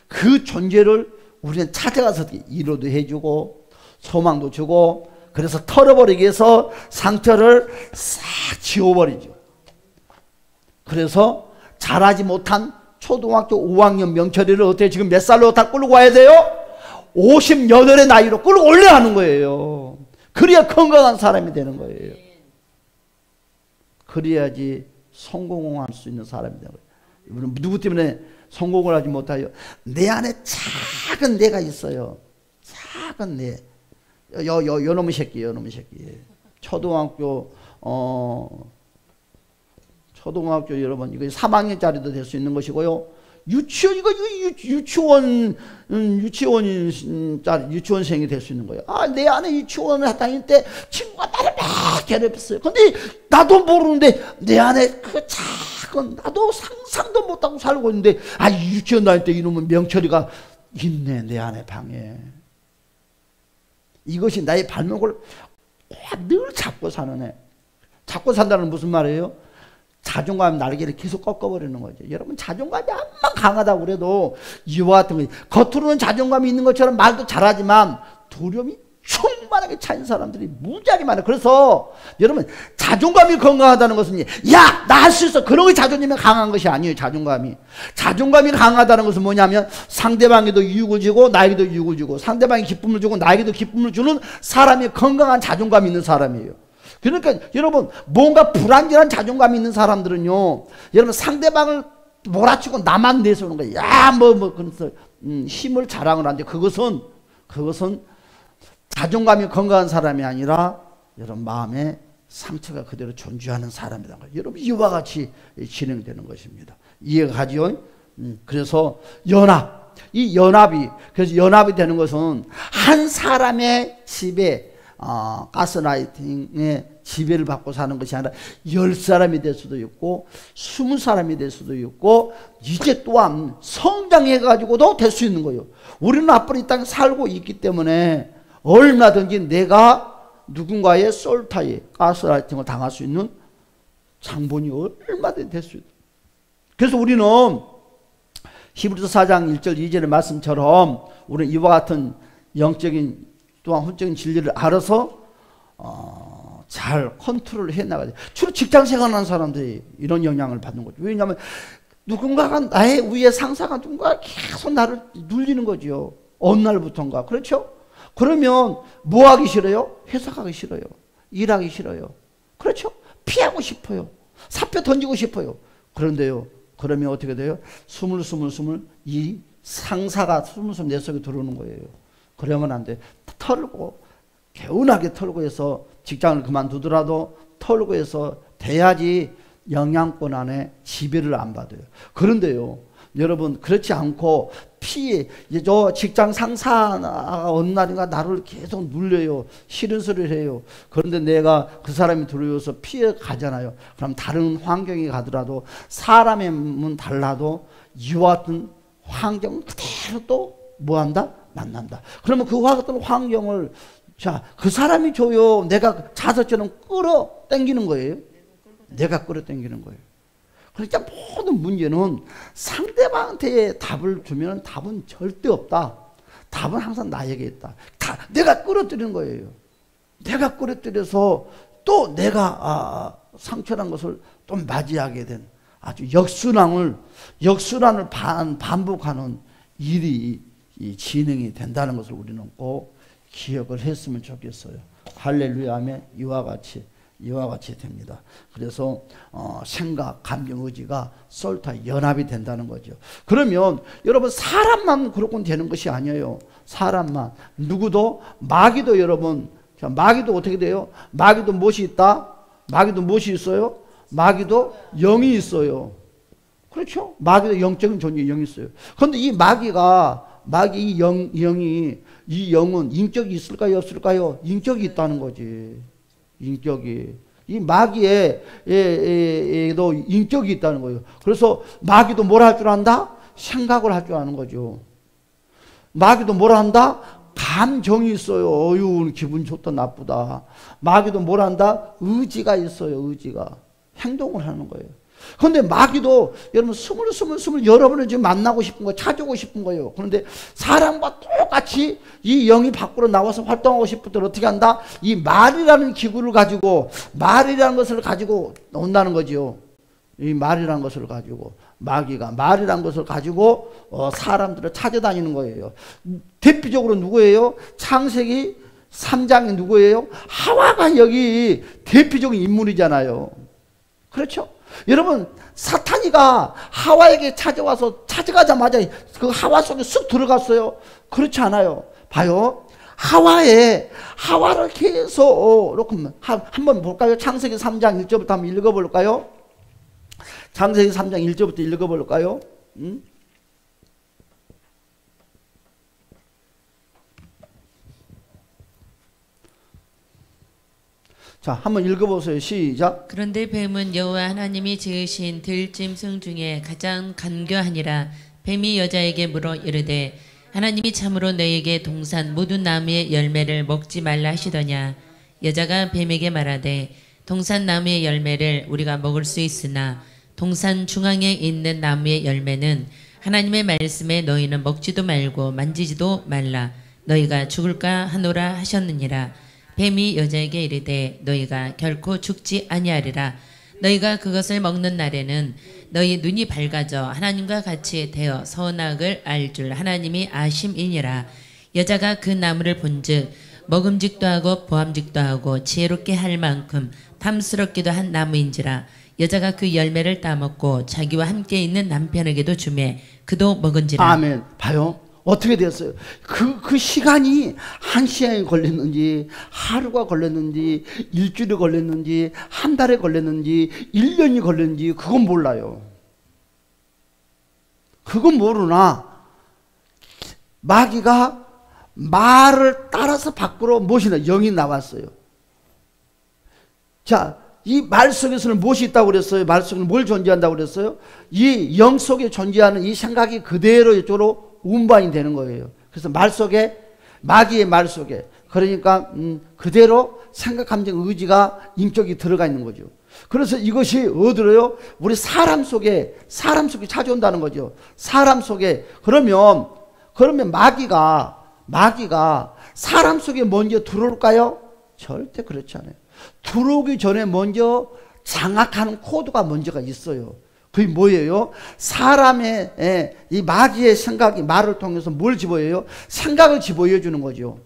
그 존재를 우리는 찾아가서 위로도 해주고 소망도 주고, 그래서 털어버리기 위해서 상처를 싹 지워버리죠. 그래서 자라지 못한 초등학교 5학년 명철이를 어떻게 지금 몇 살로 다 끌고 와야 돼요? 58의 나이로 끌고 올려야 하는 거예요. 그래야 건강한 사람이 되는 거예요. 그래야지 성공할 수 있는 사람이 되는 거예요. 누구 때문에 성공을 하지 못하요? 내 안에 작은 내가 있어요. 작은 내. 요놈의 새끼. 초등학교 초등학교 여러분 이거 3학년짜리도 될 수 있는 것이고요. 유치원 이거 유치원생이 될 수 있는 거예요. 아, 내 안에 유치원을 다닐 때 친구가 나를 막 괴롭혔어요. 근데 나도 모르는데 내 안에 그 작은 나도 상상도 못하고 살고 있는데 아, 유치원 다닐 때 이놈은 명철이가 있네 내 안에 방에. 이것이 나의 발목을 늘 잡고 사는 애. 잡고 산다는 무슨 말이에요? 자존감 날개를 계속 꺾어버리는 거죠. 여러분 자존감이 암만 강하다고 그래도 이와 같은 거 겉으로는 자존감이 있는 것처럼 말도 잘하지만 두려움이 충만하게 차인 사람들이 무지하게 많아요. 그래서 여러분 자존감이 건강하다는 것은 야, 나 할 수 있어 그런 게 자존감이 강한 것이 아니에요. 자존감이 강하다는 것은 뭐냐면 상대방에도 유익을 주고 나에게도 유익을 주고 상대방이 기쁨을 주고 나에게도 기쁨을 주는 사람이 건강한 자존감이 있는 사람이에요. 그러니까 여러분 뭔가 불안전한 자존감이 있는 사람들은요, 여러분 상대방을 몰아치고 나만 내세우는 거예요. 야, 그래서 힘을 자랑을 하는데 그것은 자존감이 건강한 사람이 아니라 여러분 마음에 상처가 그대로 존재하는 사람이라는 거예요. 여러분 이와 같이 진행되는 것입니다. 이해가 가죠? 그래서 이 연합이 그래서 연합이 되는 것은 한 사람의 집에 가스라이팅의 지배를 받고 사는 것이 아니라 10사람이 될 수도 있고 20사람이 될 수도 있고 이제 또한 성장해가지고도 될 수 있는 거예요. 우리는 앞으로 이 땅에 살고 있기 때문에 얼마든지 내가 누군가의 솔타에 가스라이팅을 당할 수 있는 장본이 얼마든지 될 수 있다. 그래서 우리는 히브리서 4장 1절 2절의 말씀처럼 우리는 이와 같은 영적인 또한 혼적인 진리를 알아서 잘 컨트롤을 해나가야 돼요. 주로 직장 생활하는 사람들이 이런 영향을 받는 거죠. 왜냐하면 누군가가 나의 위에 상사가 누군가 계속 나를 눌리는 거죠. 어느 날부터인가. 그렇죠? 그러면 뭐 하기 싫어요? 회사 가기 싫어요. 일하기 싫어요. 그렇죠? 피하고 싶어요. 사표 던지고 싶어요. 그런데요, 그러면 어떻게 돼요? 스물 이 상사가 스물 내 속에 들어오는 거예요. 그러면 안 돼. 털고 개운하게 털고 해서 직장을 그만두더라도 털고 해서 돼야지 영향권 안에 지배를 안 받아요. 그런데요, 여러분 그렇지 않고 저 직장 상사가 어느 날인가 나를 계속 눌려요. 싫은 소리를 해요. 그런데 내가 그 사람이 들어오서 피해 가잖아요. 그럼 다른 환경에 가더라도 사람의 몸은 달라도 이와 같은 환경은 그대로 또 뭐한다? 만난다. 그러면 그 같은 환경을 그 사람이 줘요. 내가 자석처럼 끌어당기는 거예요. 내가 끌어당기는 거예요. 그러니까 모든 문제는 상대방한테 답을 주면 답은 절대 없다. 답은 항상 나에게 있다. 내가 끌어들이는 거예요. 내가 끌어들여서 또 내가 상처난 것을 또 맞이하게 된 아주 역순환을 반복하는 일이 진행이 된다는 것을 우리는 꼭 기억을 했으면 좋겠어요. 할렐루야 하면 이와 같이 됩니다. 그래서 생각, 감정, 의지가 솔타 연합이 된다는 거죠. 그러면 여러분 사람만 그렇군 되는 것이 아니에요. 사람만 누구도 마귀도 여러분 마귀도 어떻게 돼요? 마귀도 무엇이 있다? 마귀도 무엇이 있어요? 마귀도 영이 있어요. 그렇죠? 마귀도 영적인 존재 영이 있어요. 그런데 이 마귀 이 영은 인격이 있을까요? 없을까요? 인격이 있다는 거지. 인격이. 이 마귀에도 인격이 있다는 거예요. 그래서 마귀도 뭘 할 줄 안다? 생각을 할 줄 아는 거죠. 마귀도 뭘 한다? 감정이 있어요. 어휴, 기분 좋다, 나쁘다. 마귀도 뭘 한다? 의지가 있어요, 의지가. 행동을 하는 거예요. 그런데 마귀도 여러분 스물 여러분을 지금 만나고 싶은 거예요. 찾아오고 싶은 거예요. 그런데 사람과 똑같이 이 영이 밖으로 나와서 활동하고 싶을 때 어떻게 한다? 이 말이라는 기구를 가지고 말이라는 것을 가지고 온다는 거죠. 이 말이라는 것을 가지고 마귀가 말이라는 것을 가지고 사람들을 찾아다니는 거예요. 대표적으로 누구예요? 창세기 3장이 누구예요? 하와가 여기 대표적인 인물이잖아요. 그렇죠? 여러분 사탄이가 하와에게 찾아가자마자 그 하와 속에 쑥 들어갔어요? 그렇지 않아요. 봐요. 하와를 계속 한번 볼까요? 창세기 3장 1절부터 한번 읽어볼까요? 창세기 3장 1절부터 읽어볼까요? 자, 한번 읽어보세요. 시작. 그런데 뱀은 여호와 하나님이 지으신 들짐승 중에 가장 간교하니라. 뱀이 여자에게 물어 이르되 하나님이 참으로 너에게 동산 모든 나무의 열매를 먹지 말라 하시더냐. 여자가 뱀에게 말하되 동산 나무의 열매를 우리가 먹을 수 있으나 동산 중앙에 있는 나무의 열매는 하나님의 말씀에 너희는 먹지도 말고 만지지도 말라. 너희가 죽을까 하노라 하셨느니라. 뱀이 여자에게 이르되 너희가 결코 죽지 아니하리라. 너희가 그것을 먹는 날에는 너희 눈이 밝아져 하나님과 같이 되어 선악을 알 줄 하나님이 아심이니라. 여자가 그 나무를 본즉 먹음직도 하고 보암직도 하고 지혜롭게 할 만큼 탐스럽기도 한 나무인지라. 여자가 그 열매를 따먹고 자기와 함께 있는 남편에게도 주매 그도 먹은지라. 아멘. 봐요. 어떻게 됐어요? 그 시간이 한 시간이 걸렸는지, 하루가 걸렸는지, 일주일이 걸렸는지, 한 달에 걸렸는지, 1년이 걸렸는지, 그건 몰라요. 그건 모르나, 마귀가 말을 따라서 밖으로 무엇이나 영이 나왔어요. 자, 이 말 속에서는 무엇이 있다고 그랬어요? 말 속에는 뭘 존재한다고 그랬어요? 이 영 속에 존재하는 이 생각이 그대로 이쪽으로 운반이 되는 거예요. 그래서 말 속에, 마귀의 말 속에, 그러니까 그대로 생각, 감정, 의지가 인격이 들어가 있는 거죠. 그래서 이것이 어디로요? 우리 사람 속에 찾아온다는 거죠. 사람 속에. 그러면 마귀가 사람 속에 먼저 들어올까요? 절대 그렇지 않아요. 들어오기 전에 먼저 장악하는 코드가 먼저가 있어요. 그게 뭐예요? 사람의 이 마귀의 생각이 말을 통해서 뭘 집어여요? 생각을 집어여 주는 거죠.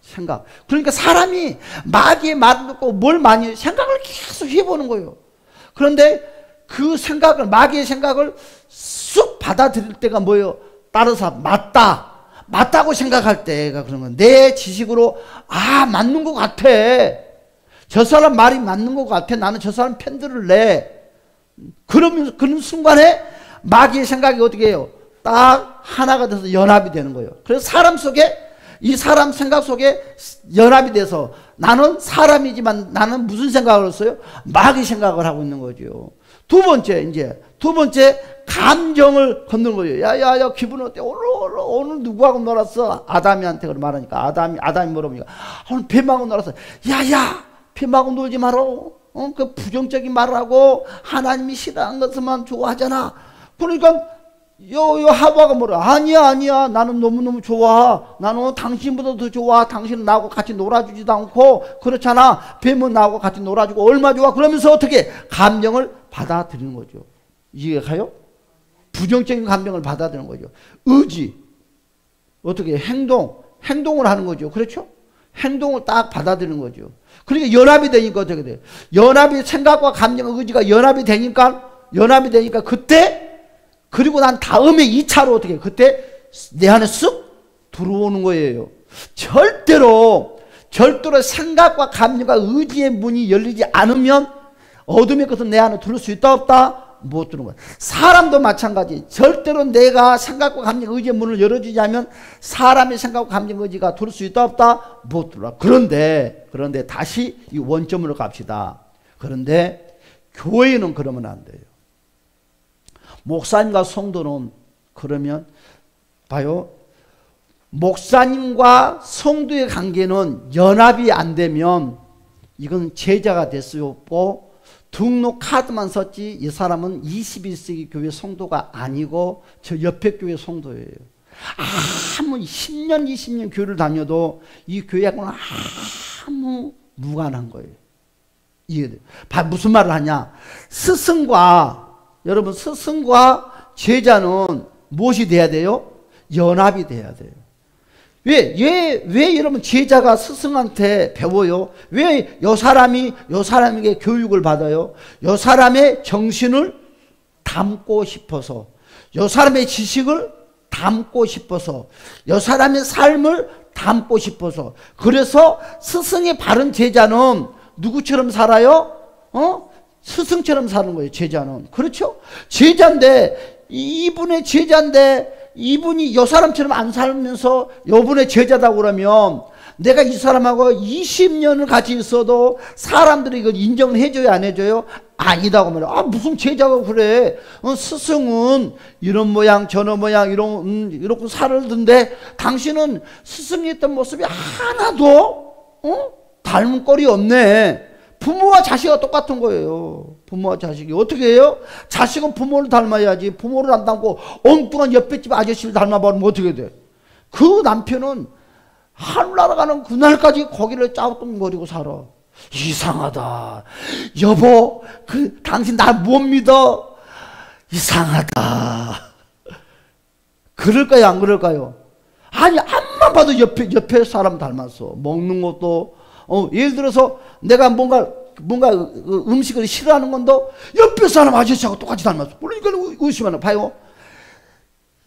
생각. 그러니까 사람이 마귀의 말을 듣고 뭘 많이 해요? 생각을 계속 해보는 거예요. 그런데 그 생각을, 마귀의 생각을 쑥 받아들일 때가 뭐예요? 따라서 맞다고 생각할 때가 그런 거예요. 내 지식으로 맞는 것 같아. 저 사람 말이 맞는 것 같아. 나는 저 사람 편 들을래. 그러면 그런 순간에 마귀의 생각이 어떻게 해요? 딱 하나가 돼서 연합이 되는 거예요. 그래서 사람 속에, 이 사람 생각 속에 연합이 돼서 나는 사람이지만 나는 무슨 생각을 했어요? 마귀 생각을 하고 있는 거죠. 두 번째 감정을 건드는 거예요. 야 기분 어때? 오늘 누구하고 놀았어? 아담이한테 말하니까 아담이 물어보니까 오늘 뱀하고 놀았어. 야 뱀하고 놀지 마라. 그 부정적인 말을 하고 하나님이 싫어하는 것만 좋아하잖아. 그러니까 하와가 뭐라? 아니야 나는 너무너무 좋아. 나는 당신보다 더 좋아. 당신은 나하고 같이 놀아주지도 않고 그렇잖아. 뱀은 나하고 같이 놀아주고 얼마 좋아. 그러면서 어떻게 감정을 받아들이는 거죠. 이해가 가요? 부정적인 감정을 받아들이는 거죠. 의지, 어떻게 행동을 하는 거죠. 그렇죠? 행동을 딱 받아들이는 거죠. 그러니까 연합이 되니까 어떻게 돼요? 연합이 생각과 감정, 의지가 연합이 되니까 그때, 그리고 난 다음에 2차로 어떻게 해요? 그때 내 안에 쑥 들어오는 거예요. 절대로 생각과 감정과 의지의 문이 열리지 않으면 어둠의 것은 내 안에 들어올 수 있다 없다? 못 들어오는 거예요. 사람도 마찬가지. 절대로 내가 생각과 감정, 의지의 문을 열어주지 않으면 사람의 생각과 감정, 의지가 들어올 수 있다 없다? 못 들어와. 그런데 다시 이 원점으로 갑시다. 그런데 교회는 그러면 안 돼요. 목사님과 성도는 그러면 봐요. 목사님과 성도의 관계는 연합이 안 되면 이건 제자가 될 수 없고 등록 카드만 썼지 이 사람은 21세기 교회 성도가 아니고 저 옆에 교회 성도예요. 아무 10년 20년 교회를 다녀도 이 교회하고는 아무 무관한 거예요. 이해돼요? 무슨 말을 하냐? 여러분 스승과 제자는 무엇이 돼야 돼요? 연합이 돼야 돼요. 왜 여러분 제자가 스승한테 배워요? 왜 요 사람에게 교육을 받아요? 요 사람의 정신을 담고 싶어서, 요 사람의 지식을 담고 싶어서, 요 사람의 삶을 담고 싶어서. 그래서 스승의 바른 제자는 누구처럼 살아요? 스승처럼 사는 거예요. 제자는. 그렇죠? 제자인데 이분의 제자인데 이분이 요 사람처럼 안 살면서 요분의 제자다 그러면 내가 이 사람하고 20년을 같이 있어도 사람들이 이걸 인정을 해줘요, 안 해줘요? 아니다고 말해요. 아, 무슨 제자가 그래. 스승은 이런 모양, 저런 모양, 이렇게 살던데 당신은 스승이 했던 모습이 하나도 닮은 꼴이 없네. 부모와 자식이 똑같은 거예요. 부모와 자식이. 어떻게 해요? 자식은 부모를 닮아야지. 부모를 안 닮고 엉뚱한 옆에집 아저씨를 닮아버리면 어떻게 돼? 그 남편은 하늘 날아가는 그날까지 거기를 짜증거리고 살아. 이상하다. 여보, 당신 날 못 믿어? 이상하다. 그럴까요, 안 그럴까요? 아니, 앞만 봐도 옆에 사람 닮았어. 먹는 것도, 예를 들어서 내가 뭔가 음식을 싫어하는 건도 옆에 사람 아저씨하고 똑같이 닮았어. 그러니까 의심하는, 봐요.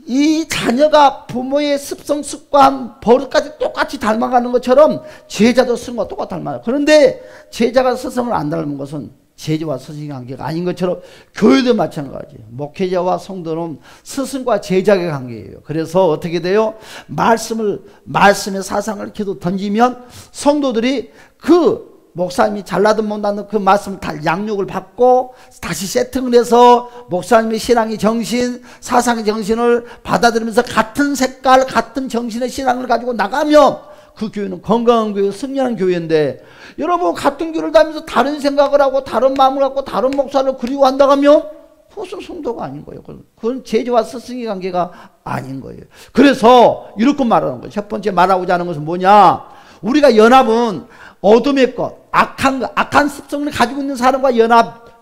이 자녀가 부모의 습성, 습관, 버릇까지 똑같이 닮아가는 것처럼 제자도 스승과 똑같이 닮아요. 그런데 제자가 스승을 안 닮은 것은 제자와 스승의 관계가 아닌 것처럼 교회도 마찬가지예요. 목회자와 성도는 스승과 제자의 관계예요. 그래서 어떻게 돼요? 말씀의 사상을 계속 던지면 성도들이 그 목사님이 잘나든 못나든 그 말씀을 다 양육을 받고 다시 세팅을 해서 목사님의 신앙의 정신, 사상의 정신을 받아들이면서 같은 색깔, 같은 정신의 신앙을 가지고 나가면 그 교회는 건강한 교회, 승리하는 교회인데 여러분 같은 교회를 다니면서 다른 생각을 하고 다른 마음을 갖고 다른 목사를 그리워한다고 하면 그것은 성도가 아닌 거예요. 그건 제자와 스승의 관계가 아닌 거예요. 그래서 이렇게 말하는 거예요. 첫 번째 말하고자 하는 것은 뭐냐? 우리가 연합은 어둠의 것, 악한 습성을 가지고 있는 사람과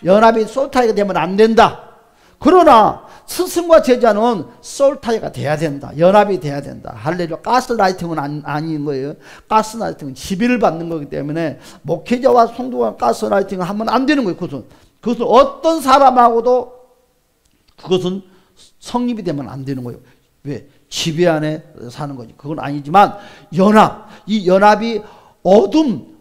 연합이 솔타이가 되면 안 된다. 그러나 스승과 제자는 솔타이가 돼야 된다. 연합이 돼야 된다. 할렐루야. 가스라이팅은 아닌 거예요. 가스라이팅은 지배를 받는 거기 때문에 목회자와 성도가 가스라이팅을 하면 안 되는 거예요. 그것은 어떤 사람하고도 그것은 성립이 되면 안 되는 거예요. 왜? 지배 안에 사는 거지. 그건 아니지만 이 연합이 어둠의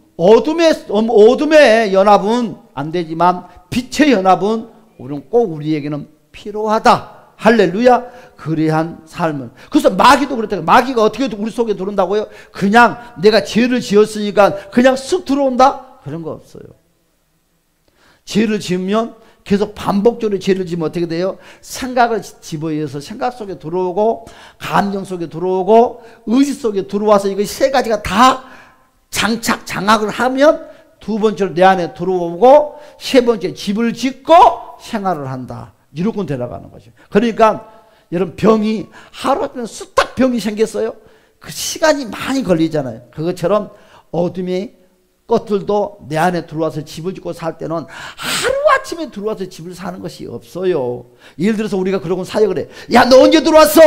연합은 안 되지만 빛의 연합은 우리에게는 필요하다. 할렐루야. 그러한 삶은. 그래서 마귀도 그랬다. 마귀가 어떻게 우리 속에 들어온다고요? 그냥 내가 죄를 지었으니까 그냥 쓱 들어온다? 그런 거 없어요. 죄를 지으면 계속 반복적으로 죄를 지으면 어떻게 돼요? 생각을 집어넣어서 생각 속에 들어오고 감정 속에 들어오고 의지 속에 들어와서 이거 세 가지가 다 장악을 하면 두 번째로 내 안에 들어오고 세 번째 집을 짓고 생활을 한다. 이렇게 되어가는 거죠. 그러니까 여러분 병이 하루아침에 쑥딱 병이 생겼어요. 그 시간이 많이 걸리잖아요. 그것처럼 어둠의 것들도 내 안에 들어와서 집을 짓고 살 때는 하루아침에 들어와서 집을 사는 것이 없어요. 예를 들어서 우리가 그러고 사역을 해. 야, 너 언제 들어왔어?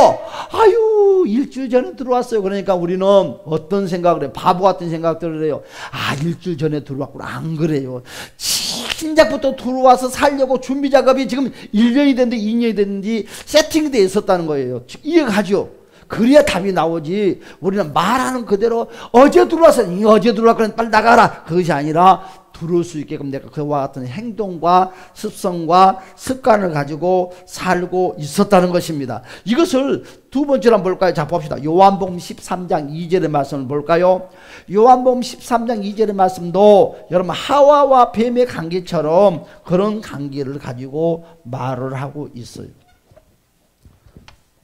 아유, 일주일 전에 들어왔어요. 그러니까 우리는 어떤 생각을 해? 바보 같은 생각들을 해요. 아, 일주일 전에 들어왔구나. 안 그래요. 시작부터 들어와서 살려고 준비 작업이 지금 1년이 됐는지 2년이 됐는지 세팅이 되어 있었다는 거예요. 이해가죠? 그래야 답이 나오지. 우리는 말하는 그대로 어제 들어왔어. 어제 들어왔거든. 빨리 나가라. 그것이 아니라 들어올 수 있게끔 내가 그와 같은 행동과 습성과 습관을 가지고 살고 있었다는 것입니다. 이것을 두 번째로 한번 볼까요? 자, 봅시다. 요한복음 13장 2절의 말씀을 볼까요? 요한복음 13장 2절의 말씀도 여러분 하와와 뱀의 관계처럼 그런 관계를 가지고 말을 하고 있어요.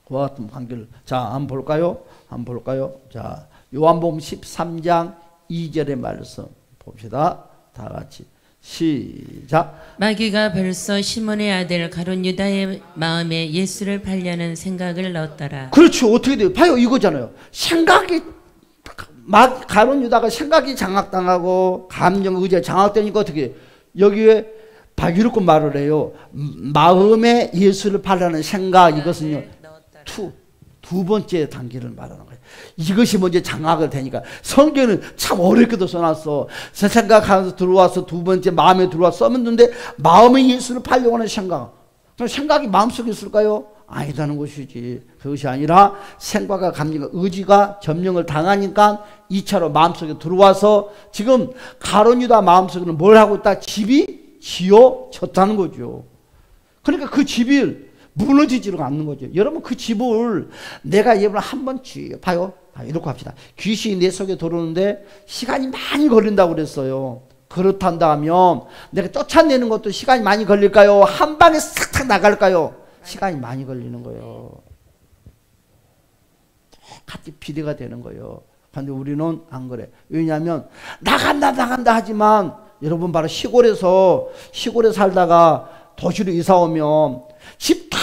그와 같은 관계를. 자, 한번 볼까요? 자, 요한복음 13장 2절의 말씀 봅시다. 다 같이 시작. 마귀가 벌써 시몬의 아들 가룟 유다의 마음에 예수를 팔려는 생각을 넣었더라. 그렇죠. 어떻게 돼요? 봐요. 이거잖아요. 생각이 가룟 유다가 생각이 장악당하고 감정 의지가 장악되니까 어떻게 해요? 여기에 이렇게 말을 해요. 마음에 예수를 팔려는 생각. 이것은요 두 번째 단계를 말하는 거예요. 이것이 먼저 장악을 되니까 성경은 참 어렵게도 써놨어. 생각하면서 들어와서 두 번째 마음에 들어와서 써놨는데 마음에 예수를 팔려고 하는 생각. 그럼 생각이 마음속에 있을까요? 아니다는 것이지. 그것이 아니라 생각과 감정과 의지가 점령을 당하니까 2차로 마음속에 들어와서 지금 가룟 유다 마음속에는 뭘 하고 있다? 집이 지어졌다는 거죠. 그러니까 그 집이 무너지지가 않는 거죠. 여러분 그 집을 내가 여러분 한번 봐요. 이렇게 합시다. 귀신이 내 속에 들어오는데 시간이 많이 걸린다고 그랬어요. 그렇단다면 내가 쫓아내는 것도 시간이 많이 걸릴까요? 한 방에 싹 나갈까요? 시간이 많이 걸리는 거예요. 똑같이 비례가 되는 거예요. 그런데 우리는 안 그래. 왜냐하면 나간다 하지만 여러분 바로 시골에 살다가 도시로 이사 오면 집 다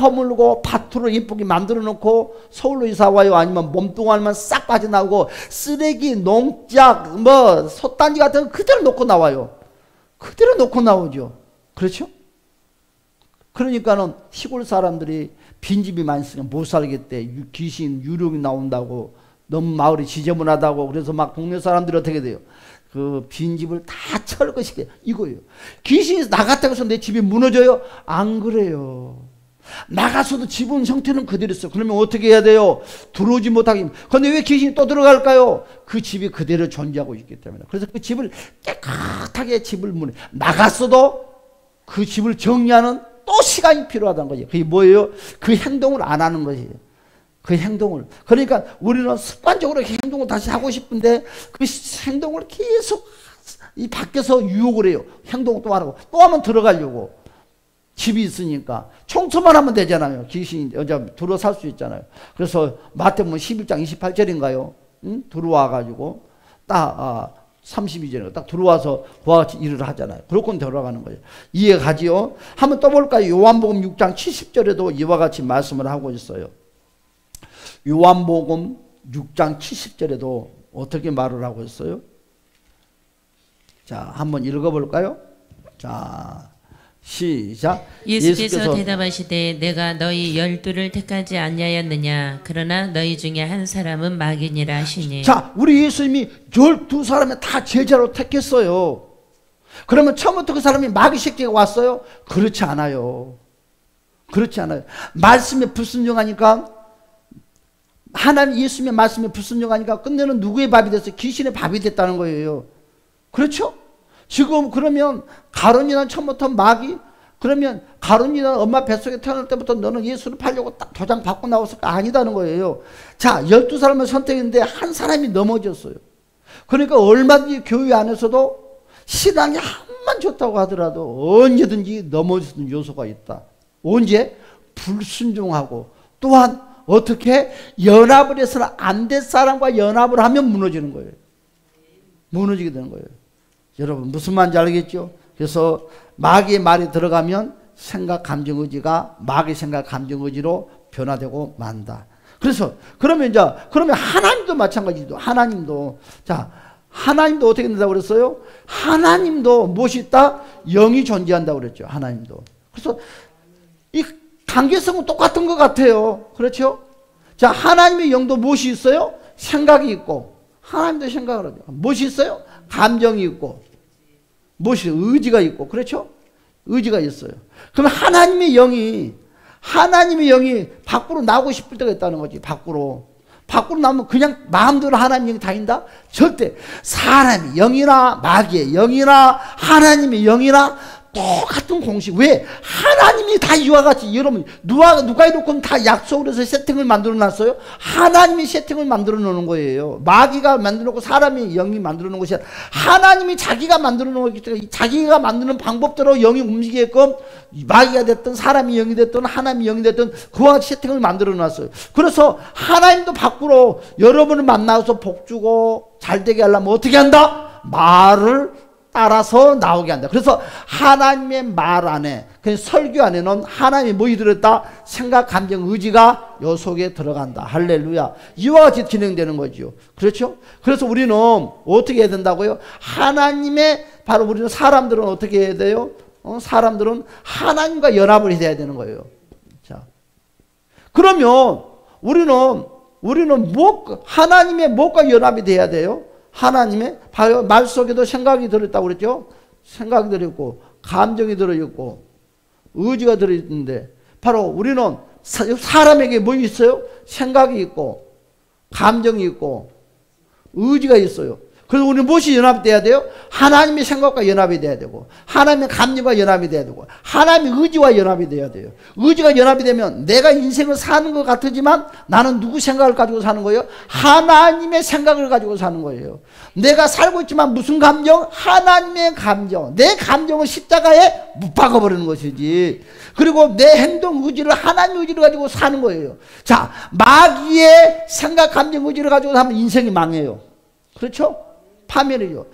허물고 밭으로 예쁘게 만들어 놓고 서울로 이사 와요. 아니면 몸뚱아리만 싹 빠져나오고 쓰레기, 농작, 솥단지 같은 거 그대로 놓고 나와요. 그대로 놓고 나오죠. 그렇죠? 그러니까는 시골 사람들이 빈집이 많이 있으면 못 살겠대. 귀신, 유령이 나온다고, 너무 마을이 지저분하다고. 그래서 막 동네 사람들이 어떻게 돼요? 그 빈집을 다 철거시켜. 이거예요. 귀신이 나갔다고 해서 내 집이 무너져요? 안 그래요. 나가서도 집은 형태는 그대로 있어. 그러면 어떻게 해야 돼요? 들어오지 못하게. 그런데 왜 귀신이 또 들어갈까요? 그 집이 그대로 존재하고 있기 때문에. 그래서 그 집을 깨끗하게 나갔어도 그 집을 정리하는 또 시간이 필요하다는 거죠. 그게 뭐예요? 그 행동을 안 하는 것이에요. 그 행동을. 그러니까 우리는 습관적으로 행동을 다시 하고 싶은데 그 행동을 계속 이 밖에서 유혹을 해요. 행동을 또 하라고. 또 하면 들어가려고. 집이 있으니까 청소만 하면 되잖아요. 귀신이 들어 살 수 있잖아요. 그래서 마태복음 11장 28절인가요? 응? 들어와가지고 딱 32절에 딱 들어와서 그와 같이 일을 하잖아요. 그렇게 들어가는 거예요. 이해가지요? 한번 떠볼까요? 요한복음 6장 70절에도 이와 같이 말씀을 하고 있어요. 요한복음 6장 70절에도 어떻게 말을 하고 있어요? 자, 한번 읽어볼까요? 자, 시작. 예수께서 대답하시되 내가 너희 12를 택하지 아니하였느냐 그러나 너희 중에 한 사람은 마귀니라 하시니. 자, 우리 예수님이 12사람을 다 제자로 택했어요. 그러면 처음부터 그 사람이 마귀 새끼가 왔어요? 그렇지 않아요. 그렇지 않아요. 말씀에 불순종하니까, 하나님 예수님의 말씀에 불순종하니까 끝내는 누구의 밥이 됐어요? 귀신의 밥이 됐다는 거예요. 그렇죠? 지금 그러면 가론이나 처음부터 마귀, 그러면 가론이나 엄마 뱃속에 태어날 때부터 너는 예수를 팔려고 딱 도장 받고 나왔을까? 아니다는 거예요. 자, 12사람을 선택했는데 한 사람이 넘어졌어요. 그러니까 얼마든지 교회 안에서도 신앙이 한만 좋다고 하더라도 언제든지 넘어지는 요소가 있다. 언제? 불순종하고, 또한 어떻게? 연합을 해서는 안 될 사람과 연합을 하면 무너지는 거예요. 무너지게 되는 거예요. 여러분 무슨 말인지 알겠죠? 그래서 마귀의 말이 들어가면 생각, 감정, 의지가 마귀 생각, 감정, 의지로 변화되고 만다. 그래서 그러면 하나님도 마찬가지죠. 하나님도 어떻게 된다고 그랬어요? 하나님도 무엇이 있다? 영이 존재한다고 그랬죠. 하나님도. 그래서 이 관계성은 똑같은 것 같아요. 그렇죠? 자, 하나님의 영도 무엇이 있어요? 생각이 있고, 하나님도 생각을 하죠. 무엇이 있어요? 감정이 있고, 무엇이 의지가 있고, 그렇죠? 의지가 있어요. 그럼 하나님의 영이 밖으로 나오고 싶을 때가 있다는 거지. 밖으로 나오면 그냥 마음대로 하나님의 영이 다닌다? 절대. 사람의 영이나 마귀의 영이나 하나님의 영이나 똑같은 공식. 왜? 하나님이 다 이와 같이, 여러분 누가 이렇게 다 약속을 해서 세팅을 만들어 놨어요? 하나님이 세팅을 만들어 놓는 거예요. 마귀가 만들어 놓고 사람이 영이 만들어 놓은 것이 아니라 하나님이 자기가 만들어 놓은 거기 때문에 자기가 만드는 방법대로 영이 움직이게끔 마귀가 됐든 사람이 영이 됐든 하나님이 영이 됐든 그와 같이 세팅을 만들어 놨어요. 그래서 하나님도 밖으로 여러분을 만나서 복 주고 잘 되게 하려면 어떻게 한다? 말을 따라서 나오게 한다. 그래서 하나님의 말 안에, 그 설교 안에는 하나님이 뭐이 들었다? 생각, 감정, 의지가 요 속에 들어간다. 할렐루야. 이와 같이 진행되는 거죠. 그렇죠? 그래서 우리는 어떻게 해야 된다고요? 바로 우리는 사람들은 어떻게 해야 돼요? 사람들은 하나님과 연합을 해야 되는 거예요. 자, 그러면 우리는 하나님의 무엇과 연합이 돼야 돼요? 하나님의 말 속에도 생각이 들어있다고 그랬죠? 생각이 들어있고, 감정이 들어있고, 의지가 들어있는데, 바로 우리는 사람에게 뭐 있어요? 생각이 있고, 감정이 있고, 의지가 있어요. 그래서 우리는 무엇이 연합돼야 돼요? 하나님의 생각과 연합이 돼야 되고, 하나님의 감정과 연합이 돼야 되고, 하나님의 의지와 연합이 돼야 돼요. 의지가 연합이 되면 내가 인생을 사는 것 같지만 나는 누구 생각을 가지고 사는 거예요? 하나님의 생각을 가지고 사는 거예요. 내가 살고 있지만 무슨 감정? 하나님의 감정. 내 감정을 십자가에 못 박아버리는 것이지. 그리고 내 행동 의지를 하나님의 의지를 가지고 사는 거예요. 자, 마귀의 생각, 감정, 의지를 가지고 사면 인생이 망해요. 그렇죠? 파멸이죠.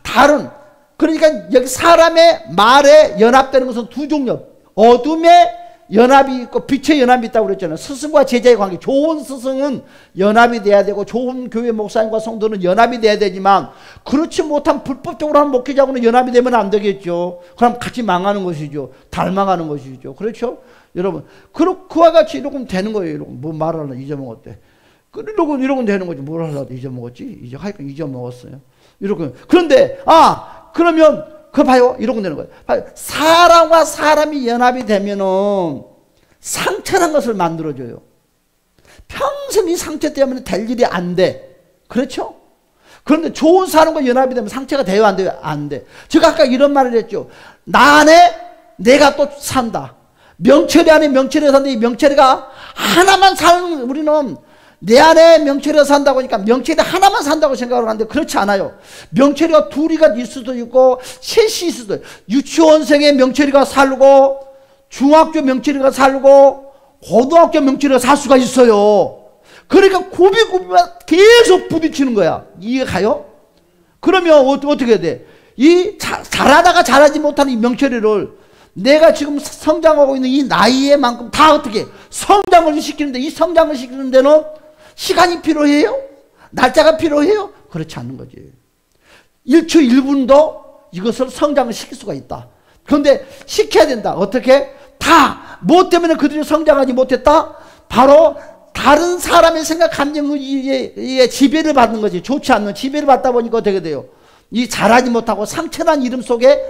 다른, 그러니까 여기 사람의 말에 연합되는 것은 두 종류. 어둠의 연합이 있고 빛의 연합이 있다고 그랬잖아요. 스승과 제자의 관계. 좋은 스승은 연합이 돼야 되고, 좋은 교회 목사님과 성도는 연합이 돼야 되지만, 그렇지 못한 불법적으로 한 목회자하고는 연합이 되면 안 되겠죠. 그럼 같이 망하는 것이죠. 닮아가는 것이죠. 그렇죠? 여러분, 그와 같이 이러면 되는 거예요. 이러면 뭐 말하려 잊어먹었대. 이러고 되는 거지. 뭘 하려고 잊어먹었지? 이제 하여간 잊어먹었어요. 이러고. 그런데, 그러면, 그거 봐요. 이러고 되는 거예요. 봐요. 사람과 사람이 연합이 되면은 상처란 것을 만들어줘요. 평생 이 상처 때문에 될 일이 안 돼. 그렇죠? 그런데 좋은 사람과 연합이 되면 상처가 돼요? 안 돼요? 안 돼. 제가 아까 이런 말을 했죠. 나 안에 내가 또 산다. 명철이 안에 명철이가 산다. 이 명철이가 하나만 사는, 우리는 내 안에 명철이가 산다고 하니까 명철이 하나만 산다고 생각을 하는데 그렇지 않아요. 명철이가 둘이가 있을 수도 있고 셋이 있을 수도 있고, 유치원생의 명철이가 살고 중학교 명철이가 살고 고등학교 명철이가 살 수가 있어요. 그러니까 굽이굽이만 계속 부딪히는 거야. 이해가 가요? 그러면 어떻게 해야 돼? 잘하다가 잘하지 못하는 이 명철이를 내가 지금 성장하고 있는 이 나이에만큼 다 어떻게 성장을 시키는데, 이 성장을 시키는 데는 시간이 필요해요? 날짜가 필요해요? 그렇지 않는 거지. 1초 1분도 이것을 성장을 시킬 수가 있다. 그런데 시켜야 된다. 어떻게? 다 뭐 때문에 그들이 성장하지 못했다? 바로 다른 사람의 생각, 감정, 의지에 지배를 받는 거지. 좋지 않는 지배를 받다 보니까 어떻게 돼요? 이 잘하지 못하고 상처난 이름 속에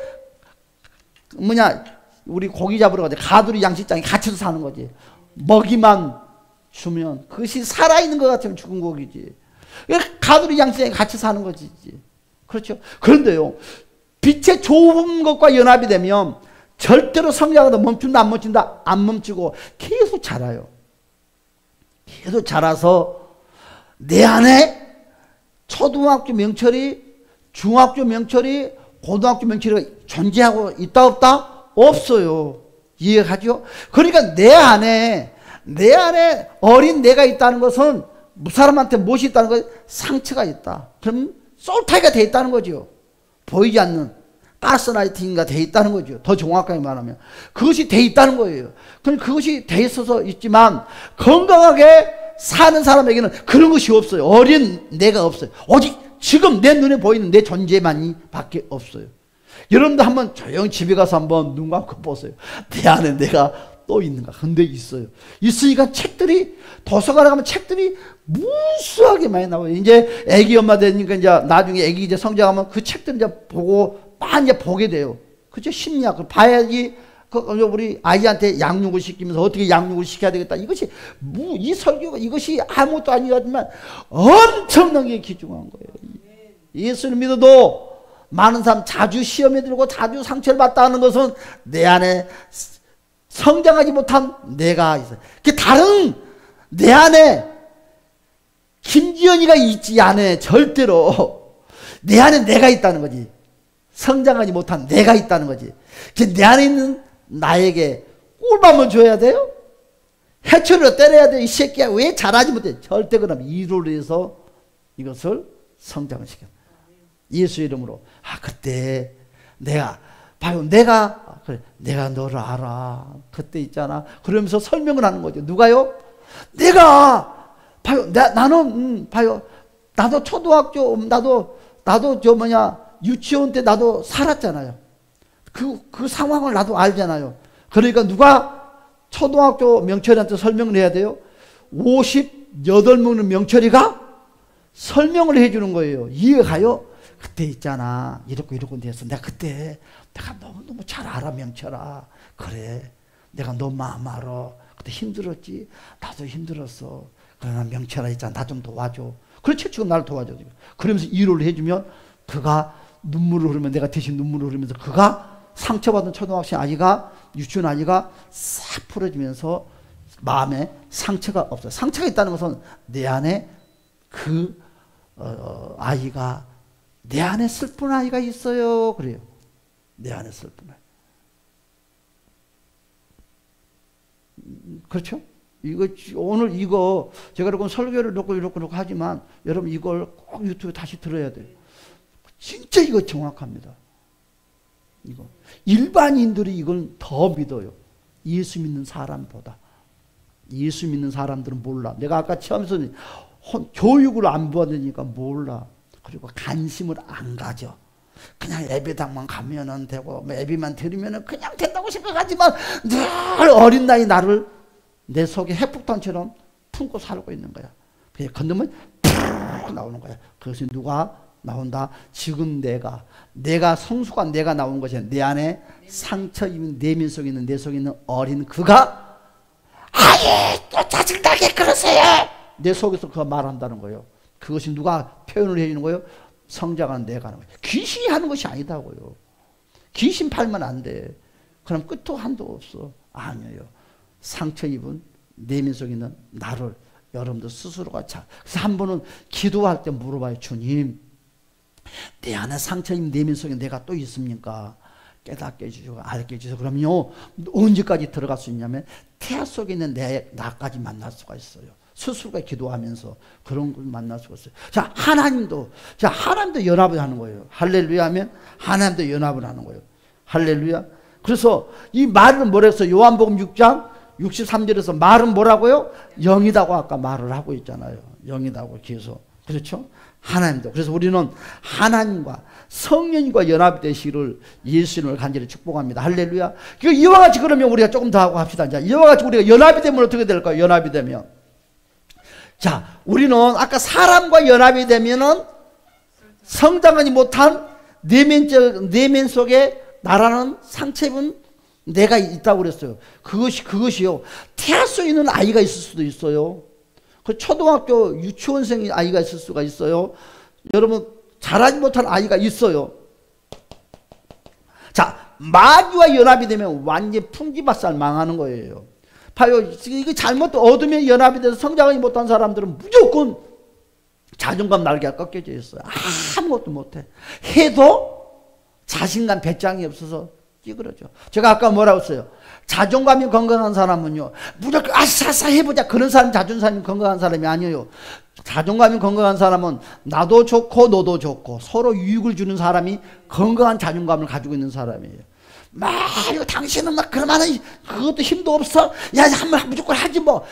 우리 고기 잡으러 가자. 가두리 양식장에 갇혀서 사는 거지. 먹이만 주면 그것이 살아있는 것 같으면 죽은 고기지. 가두리 양식장에 갇혀 사는 거지. 그렇죠? 그런데요, 빛의 좋은 것과 연합이 되면 절대로 성장하다 멈춘다, 안 멈춘다? 안 멈추고 계속 자라요. 계속 자라서 내 안에 초등학교 명철이, 중학교 명철이, 고등학교 명철이 존재하고 있다 없다? 없어요. 이해가죠? 그러니까 내 안에 어린 내가 있다는 것은 사람한테 무엇이 있다는 거예요? 상처가 있다. 그럼 솔타이가 돼 있다는 거죠. 보이지 않는 가스라이팅가 돼 있다는 거죠. 더 정확하게 말하면 그것이 돼 있다는 거예요. 그럼 그것이 돼 있어서 있지만 건강하게 사는 사람에게는 그런 것이 없어요. 어린 내가 없어요. 오직 지금 내 눈에 보이는 내 존재만이 밖에 없어요. 여러분도 한번 조용히 집에 가서 한번 눈 감고 보세요. 내 안에 내가 또 있는가? 근데 있어요. 있으니까 책들이, 도서관에 가면 책들이 무수하게 많이 나와요. 이제 애기 엄마 되니까 이제 나중에 애기 이제 성장하면 그 책들 이제 보고 많이 이제 보게 돼요. 그죠? 심리학. 봐야지 우리 아이한테 양육을 시키면서 어떻게 양육을 시켜야 되겠다. 이것이 이 설교가 이것이 아무것도 아니지만 엄청나게 귀중한 거예요. 예수를 믿어도 많은 사람 자주 시험에 들고 자주 상처를 받다 하는 것은 내 안에 성장하지 못한 내가 있어요. 다른 내 안에 김지연이가 있지 않아. 절대로 내 안에 내가 있다는 거지. 성장하지 못한 내가 있다는 거지. 내 안에 있는 나에게 꿀밤을 줘야 돼요? 해초리로 때려야 돼. 이 새끼야 왜 잘하지 못해? 절대 그럼 이를 위해서 이것을 성장을 시켜. 예수 이름으로. 그때 내가 봐요. 그래, 내가 너를 알아. 그때 있잖아. 그러면서 설명을 하는 거죠. 누가요? 내가 봐요. 나는 봐요. 나도 초등학교 나도 유치원 때 나도 살았잖아요. 그 상황을 나도 알잖아요. 그러니까 누가 초등학교 명철이한테 설명을 해야 돼요? 58명의 명철이가 설명을 해주는 거예요. 이해가요? 그때 있잖아. 이렇고 돼서 내가 너무 잘 알아, 명철아. 그래. 내가 너 마음 알아. 그때 힘들었지. 나도 힘들었어. 그러나 명철아 있잖아. 나 좀 도와줘. 그렇지, 지금 나를 도와줘. 그러면서 위로를 해주면 그가 눈물을 흐르면 내가 대신 눈물을 흐르면서 그가 상처받은 초등학생 아이가, 유치원 아이가 싹 풀어지면서 마음에 상처가 없어요. 상처가 있다는 것은 내 안에 그 아이가, 내 안에 슬픈 아이가 있어요. 그래요. 내 안에 슬픈 아이. 그렇죠? 이거 오늘 이거 제가 이렇게 설교를 놓고 하지만 여러분 이걸 꼭 유튜브에 다시 들어야 돼요. 진짜 이거 정확합니다. 이거 일반인들이 이걸 더 믿어요. 예수 믿는 사람보다. 예수 믿는 사람들은 몰라. 내가 아까 처음에서 교육을 안 받으니까 몰라. 그리고 관심을 안 가져. 그냥 예배당만 가면은 되고 예배만 들으면은 그냥 된다고 생각하지만 늘 어린 나이 나를 내 속에 핵폭탄처럼 품고 살고 있는 거야. 그냥 건너면 푹 나오는 거야. 그것이 누가 나온다? 지금 내가 성숙한 내가 나온 것이 내 안에 상처 입은 내면 속에 있는 내 속에 있는 어린 그가 아예 또 짜증나게 그러세요. 내 속에서 그가 말한다는 거예요. 그것이 누가 표현을 해주는 거예요? 성장하는 내가 하는 거예요. 귀신이 하는 것이 아니다고요. 귀신 팔면 안 돼. 그럼 끝도 한도 없어. 아니에요. 상처 입은 내면 속에 있는 나를 여러분들 스스로가 잘. 그래서 한 번은 기도할 때 물어봐요. 주님, 내 안에 상처 입은 내면 속에 내가 또 있습니까? 깨닫게 해주시고 알게 해주세요. 그럼요, 언제까지 들어갈 수 있냐면 태아 속에 있는 나까지 만날 수가 있어요. 스스로가 기도하면서 그런 걸 만날 수가 있어요. 자, 하나님도 연합을 하는 거예요. 할렐루야 하면 하나님도 연합을 하는 거예요. 할렐루야. 그래서 이 말은 뭐라 했어요? 요한복음 6장 63절에서 말은 뭐라고요? 영이다고 아까 말을 하고 있잖아요. 영이다고 계속. 그렇죠? 하나님도. 그래서 우리는 하나님과 성령과 연합이 되시기를 예수님을 간절히 축복합니다. 할렐루야. 이와 같이 그러면 우리가 조금 더 하고 합시다. 자, 이와 같이 우리가 연합이 되면 어떻게 될까요? 연합이 되면. 자, 우리는 아까 사람과 연합이 되면은 성장하지 못한 내면 속에 나라는 상처 입은 내가 있다고 그랬어요. 그것이요. 태아 속에 있는 아이가 있을 수도 있어요. 그 초등학교 유치원생 아이가 있을 수가 있어요. 여러분, 자라지 못한 아이가 있어요. 자, 마귀와 연합이 되면 완전 풍지박살 망하는 거예요. 봐요. 이거 잘못 어둠에 연합이 돼서 성장하지 못한 사람들은 무조건 자존감 날개가 꺾여져 있어요. 아무것도 못해. 해도 자신감 배짱이 없어서 찌그러져. 제가 아까 뭐라고 했어요? 자존감이 건강한 사람은요, 무조건 아싸싸 해보자. 그런 사람 자존감이 건강한 사람이 아니에요. 자존감이 건강한 사람은 나도 좋고 너도 좋고 서로 유익을 주는 사람이 건강한 자존감을 가지고 있는 사람이에요. 당신은 막 그러면은 그것도 힘도 없어. 야, 한번 무조건 하지 뭐.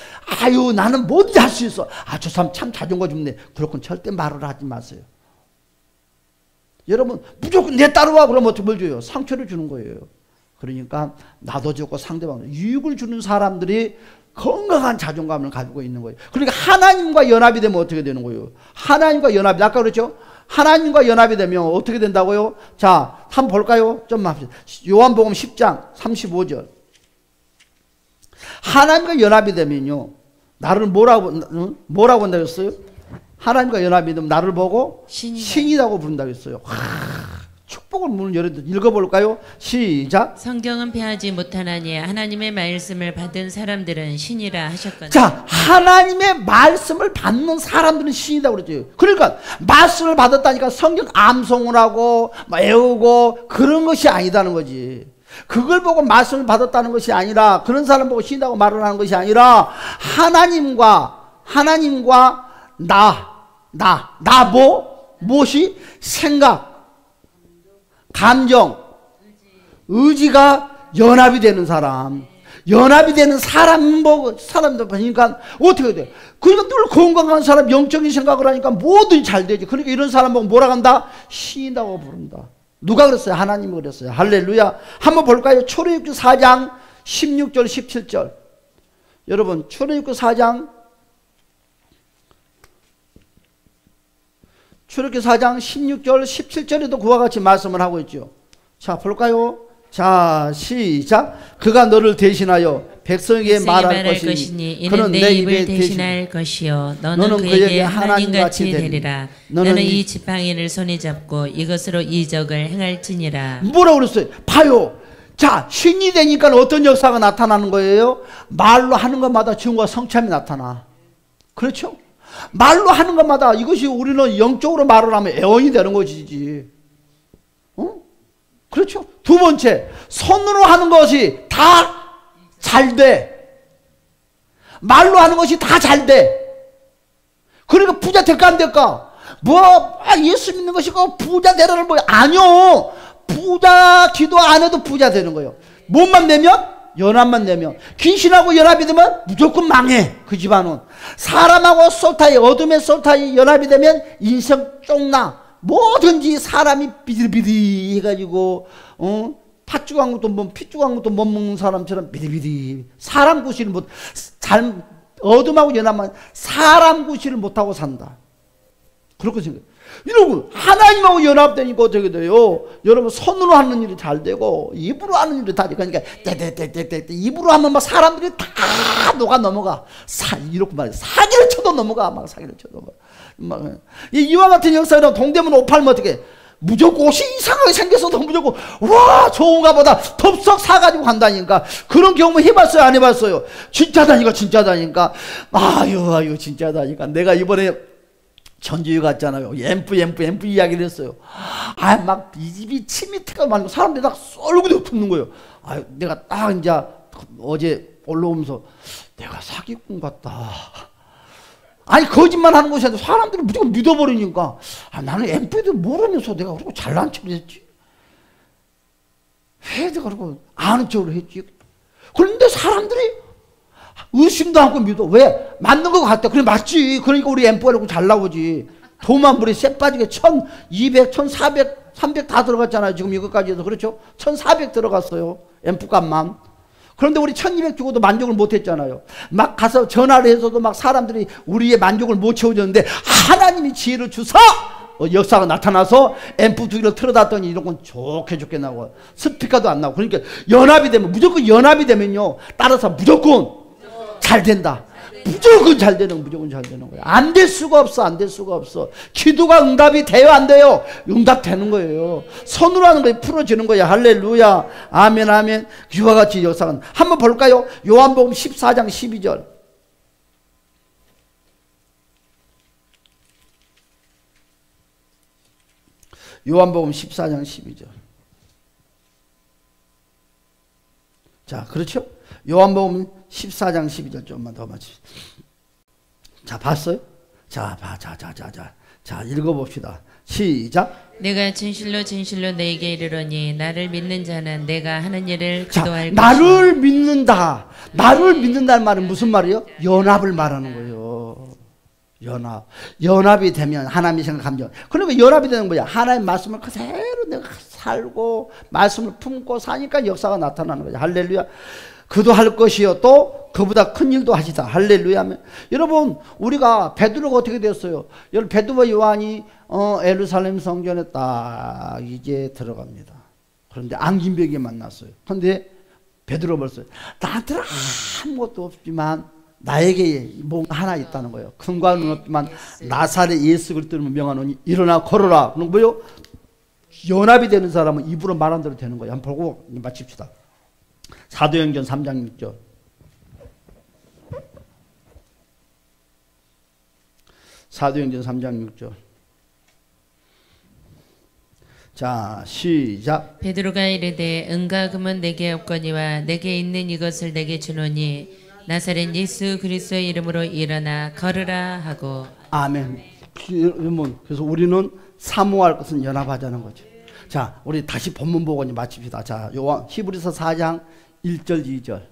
아유, 나는 뭐든지 할 수 있어. 아, 저 사람 참 자존감 좋네. 그렇군 절대 말을 하지 마세요. 여러분, 무조건 내 따라와 그러면 어떻게 뭘 줘요? 상처를 주는 거예요. 그러니까 나도 좋고 상대방 유익을 주는 사람들이 건강한 자존감을 가지고 있는 거예요. 그러니까 하나님과 연합이 되면 어떻게 되는 거예요? 하나님과 연합이, 아까 그랬죠? 하나님과 연합이 되면 어떻게 된다고요? 자, 한번 볼까요? 좀 합시다. 요한복음 10장 35절. 하나님과 연합이 되면요, 나를 뭐라고 한다고 했어요? 하나님과 연합이 되면 나를 보고 신이라고 부른다고 했어요. 축복을 문을 열어도 읽어볼까요? 시작. 성경은 패하지 못하나니 하나님의 말씀을 받은 사람들은 신이라 하셨거늘. 자, 하나님의 말씀을 받는 사람들은 신이라고 그러죠. 그러니까 말씀을 받았다니까 성경 암송을 하고 외우고 그런 것이 아니다는 거지. 그걸 보고 말씀을 받았다는 것이 아니라, 그런 사람 보고 신이라고 말을 하는 것이 아니라 하나님과 무엇이? 생각, 감정, 의지가 연합이 되는 사람. 연합이 되는 사람들 보니까 어떻게 돼? 그러니까 늘 건강한 사람, 영적인 생각을 하니까 뭐든 잘 되지. 그러니까 이런 사람 보고 뭐라 한다? 신이라고 부른다. 누가 그랬어요? 하나님이 그랬어요. 할렐루야. 한번 볼까요? 출애굽기 4장 16절 17절. 여러분, 출애굽기 4장 16절 17절에도 그와 같이 말씀을 하고 있죠. 자, 볼까요? 자, 시작. 그가 너를 대신하여 백성에게 말할 것이니 그는 내 입을 대신할 것이요 너는 그에게 하나님같이 되리라. 너는 이 지팡이를 손에 잡고 이것으로 이적을 행할지니라. 뭐라고 그랬어요? 봐요. 자, 신이 되니까 어떤 역사가 나타나는 거예요? 말로 하는 것마다 증거와 성취함이 나타나. 그렇죠? 말로 하는 것마다 이것이 우리는 영적으로 말을 하면 애원이 되는 것이지. 어? 그렇죠? 두 번째, 손으로 하는 것이 다 잘 돼. 말로 하는 것이 다 잘 돼. 그러니까 부자 될까 안 될까? 예수 믿는 것이 부자 되라는 뭐야? 아니요. 부자 기도 안 해도 부자 되는 거예요. 몸만 내면? 연합만 내면. 귀신하고 연합이 되면 무조건 망해. 그 집안은. 사람하고 솔타이, 어둠의 솔타이 연합이 되면 인생 쫑나. 뭐든지 사람이 비리비리 해가지고 팥죽한 것도 핏죽한 것도 못 먹는 사람처럼 비리비리. 사람 구실을 어둠하고 연합만 사람 구실을 못하고 산다. 그렇게 생각해요. 여러분, 하나님하고 연합되니까 어떻게 돼요? 여러분, 손으로 하는 일이 잘 되고 입으로 하는 일이 다 되니까 떼떼떼떼떼 입으로 하면 막 사람들이 다 녹아 넘어가. 이렇게 말해. 사기를 쳐도 넘어가. 막 사기를 쳐도 넘어가. 이와 같은 역사는 동대문 오팔면 어떻게 무조건 옷이 이상하게 생겼어도 무조건 와 좋은가 보다 덥석 사가지고 간다니까. 그런 경험 해봤어요 안 해봤어요? 진짜다니까 진짜다니까. 아유 진짜다니까. 내가 이번에 전주에 갔잖아요. 앰프 이야기를 했어요. 막 이 집이 치미티가 많고 사람들이 다 썰고 붙는 거예요. 내가 딱 이제 어제 올라오면서 내가 사기꾼 같다. 거짓말 하는 것이 아니라 사람들이 무조건 믿어버리니까 나는 앰프에도 모르면서 내가 그러고 잘난 척을 했지. 왜 내가 그러고 아는 척을 했지. 그런데 사람들이 의심도 않고 믿어. 왜? 맞는 것 같아. 그래 맞지. 그러니까 우리 앰프가 이렇게 잘 나오지. 도만불이 쎄 빠지게 1200, 1400, 300 다 들어갔잖아요. 지금 이것까지 해서. 그렇죠? 1400 들어갔어요. 앰프 값만. 그런데 우리 1200 주고도 만족을 못 했잖아요. 막 가서 전화를 해서도 막 사람들이 우리의 만족을 못 채워줬는데 하나님이 지혜를 주사 역사가 나타나서 앰프 두 개를 틀어놨더니 이런 건 좋게 나오고 스피커도 안 나오고. 그러니까 연합이 되면 무조건 연합이 되면요 따라서 무조건 잘 된다. 무조건 잘 되는 거예요. 안 될 수가 없어. 기도가 응답이 돼요 안 돼요? 응답 되는 거예요. 손으로 하는 거에 풀어지는 거예요. 할렐루야. 아멘 아멘. 이와 같이 역사는 한번 볼까요? 요한복음 14장 12절. 요한복음 14장 12절. 자, 그렇죠? 요한복음 14장 12절 좀만 더 맞춥시다. 자, 봤어요? 자, 읽어봅시다. 시작. 내가 진실로 너에게 이르노니 나를 믿는 자는 내가 하는 일을 기도할 것이다. 나를 믿는다. 나를 믿는다는 말은 무슨 말이에요? 연합을 말하는 거예요. 연합이 되면 하나님이 생각하면 그러니까 연합이 되는 거야. 하나님의 말씀을 그대로 내가 살고 말씀을 품고 사니까 역사가 나타나는 거야. 할렐루야. 그도 할 것이요 또 그보다 큰 일도 하시다. 할렐루야. 여러분 우리가 베드로가 어떻게 됐어요? 여러분 베드로와 요한이 예루살렘 성전에 딱 이제 들어갑니다. 그런데 안긴병이 만났어요. 그런데 베드로 벌써 나한테는 아무것도 없지만 나에게 뭔가 하나 있다는 거예요. 금과 는 없지만 나사렛 예수 그리스도를 명하노니 일어나 걸어라. 그런 거요. 연합이 되는 사람은 입으로 말한 대로 되는 거예요. 한번 보고 마칩시다. 사도행전 3장 6절. 사도행전 3장 6절. 자, 시작. 베드로가 이르되 은과 금은 내게 없거니와 내게 있는 이것을 내게 주노니 나사렛 예수 그리스도의 이름으로 일어나 걸으라 하고. 아멘. 그래서 우리는 사모할 것은 연합하자는 거죠. 자, 우리 다시 본문 보고 마칩시다. 자, 히브리서 4장 1절 2절.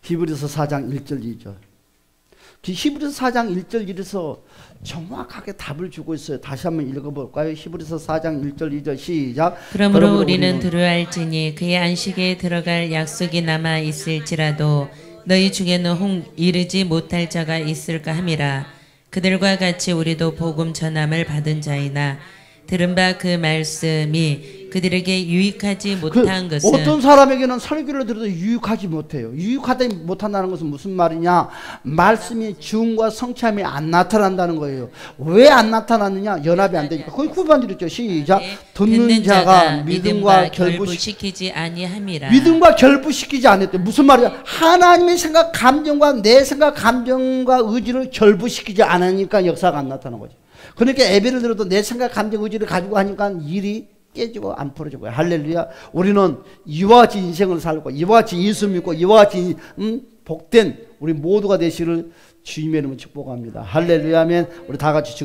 히브리서 4장 1절 2절. 히브리서 4장 1절 2절에서 정확하게 답을 주고 있어요. 다시 한번 읽어볼까요? 히브리서 4장 1절 2절 시작. 그러므로 우리는 두려워할지니 그의 안식에 들어갈 약속이 남아 있을지라도 너희 중에는 이르지 못할 자가 있을까 함이라. 그들과 같이 우리도 복음 전함을 받은 자이나 들은 바 그 말씀이 그들에게 유익하지 못한 것은 어떤 사람에게는 설교를 들어도 유익하지 못해요. 유익하지 못한다는 것은 무슨 말이냐? 말씀이 증과 성취함이 안 나타난다는 거예요. 왜 안 나타났느냐? 연합이 안 되니까. 거기 9번 드렸죠. 시작. 듣는 자가 믿음과 결부시키지 아니함이라. 믿음과 결부시키지 않았대. 무슨 말이야? 하나님의 생각, 감정과 내 생각, 감정과 의지를 결부시키지 않으니까 역사가 안 나타나는 거지. 그러니까 예배를 들어도 내 생각, 감정, 의지를 가지고 하니까 일이 깨지고 안 풀어지고요. 할렐루야. 우리는 이와 같이 인생을 살고 이와 같이 예수 믿고 이와 같이 복된 우리 모두가 되시를 주님의 이름으로 축복합니다. 할렐루야. 아멘. 우리 다 같이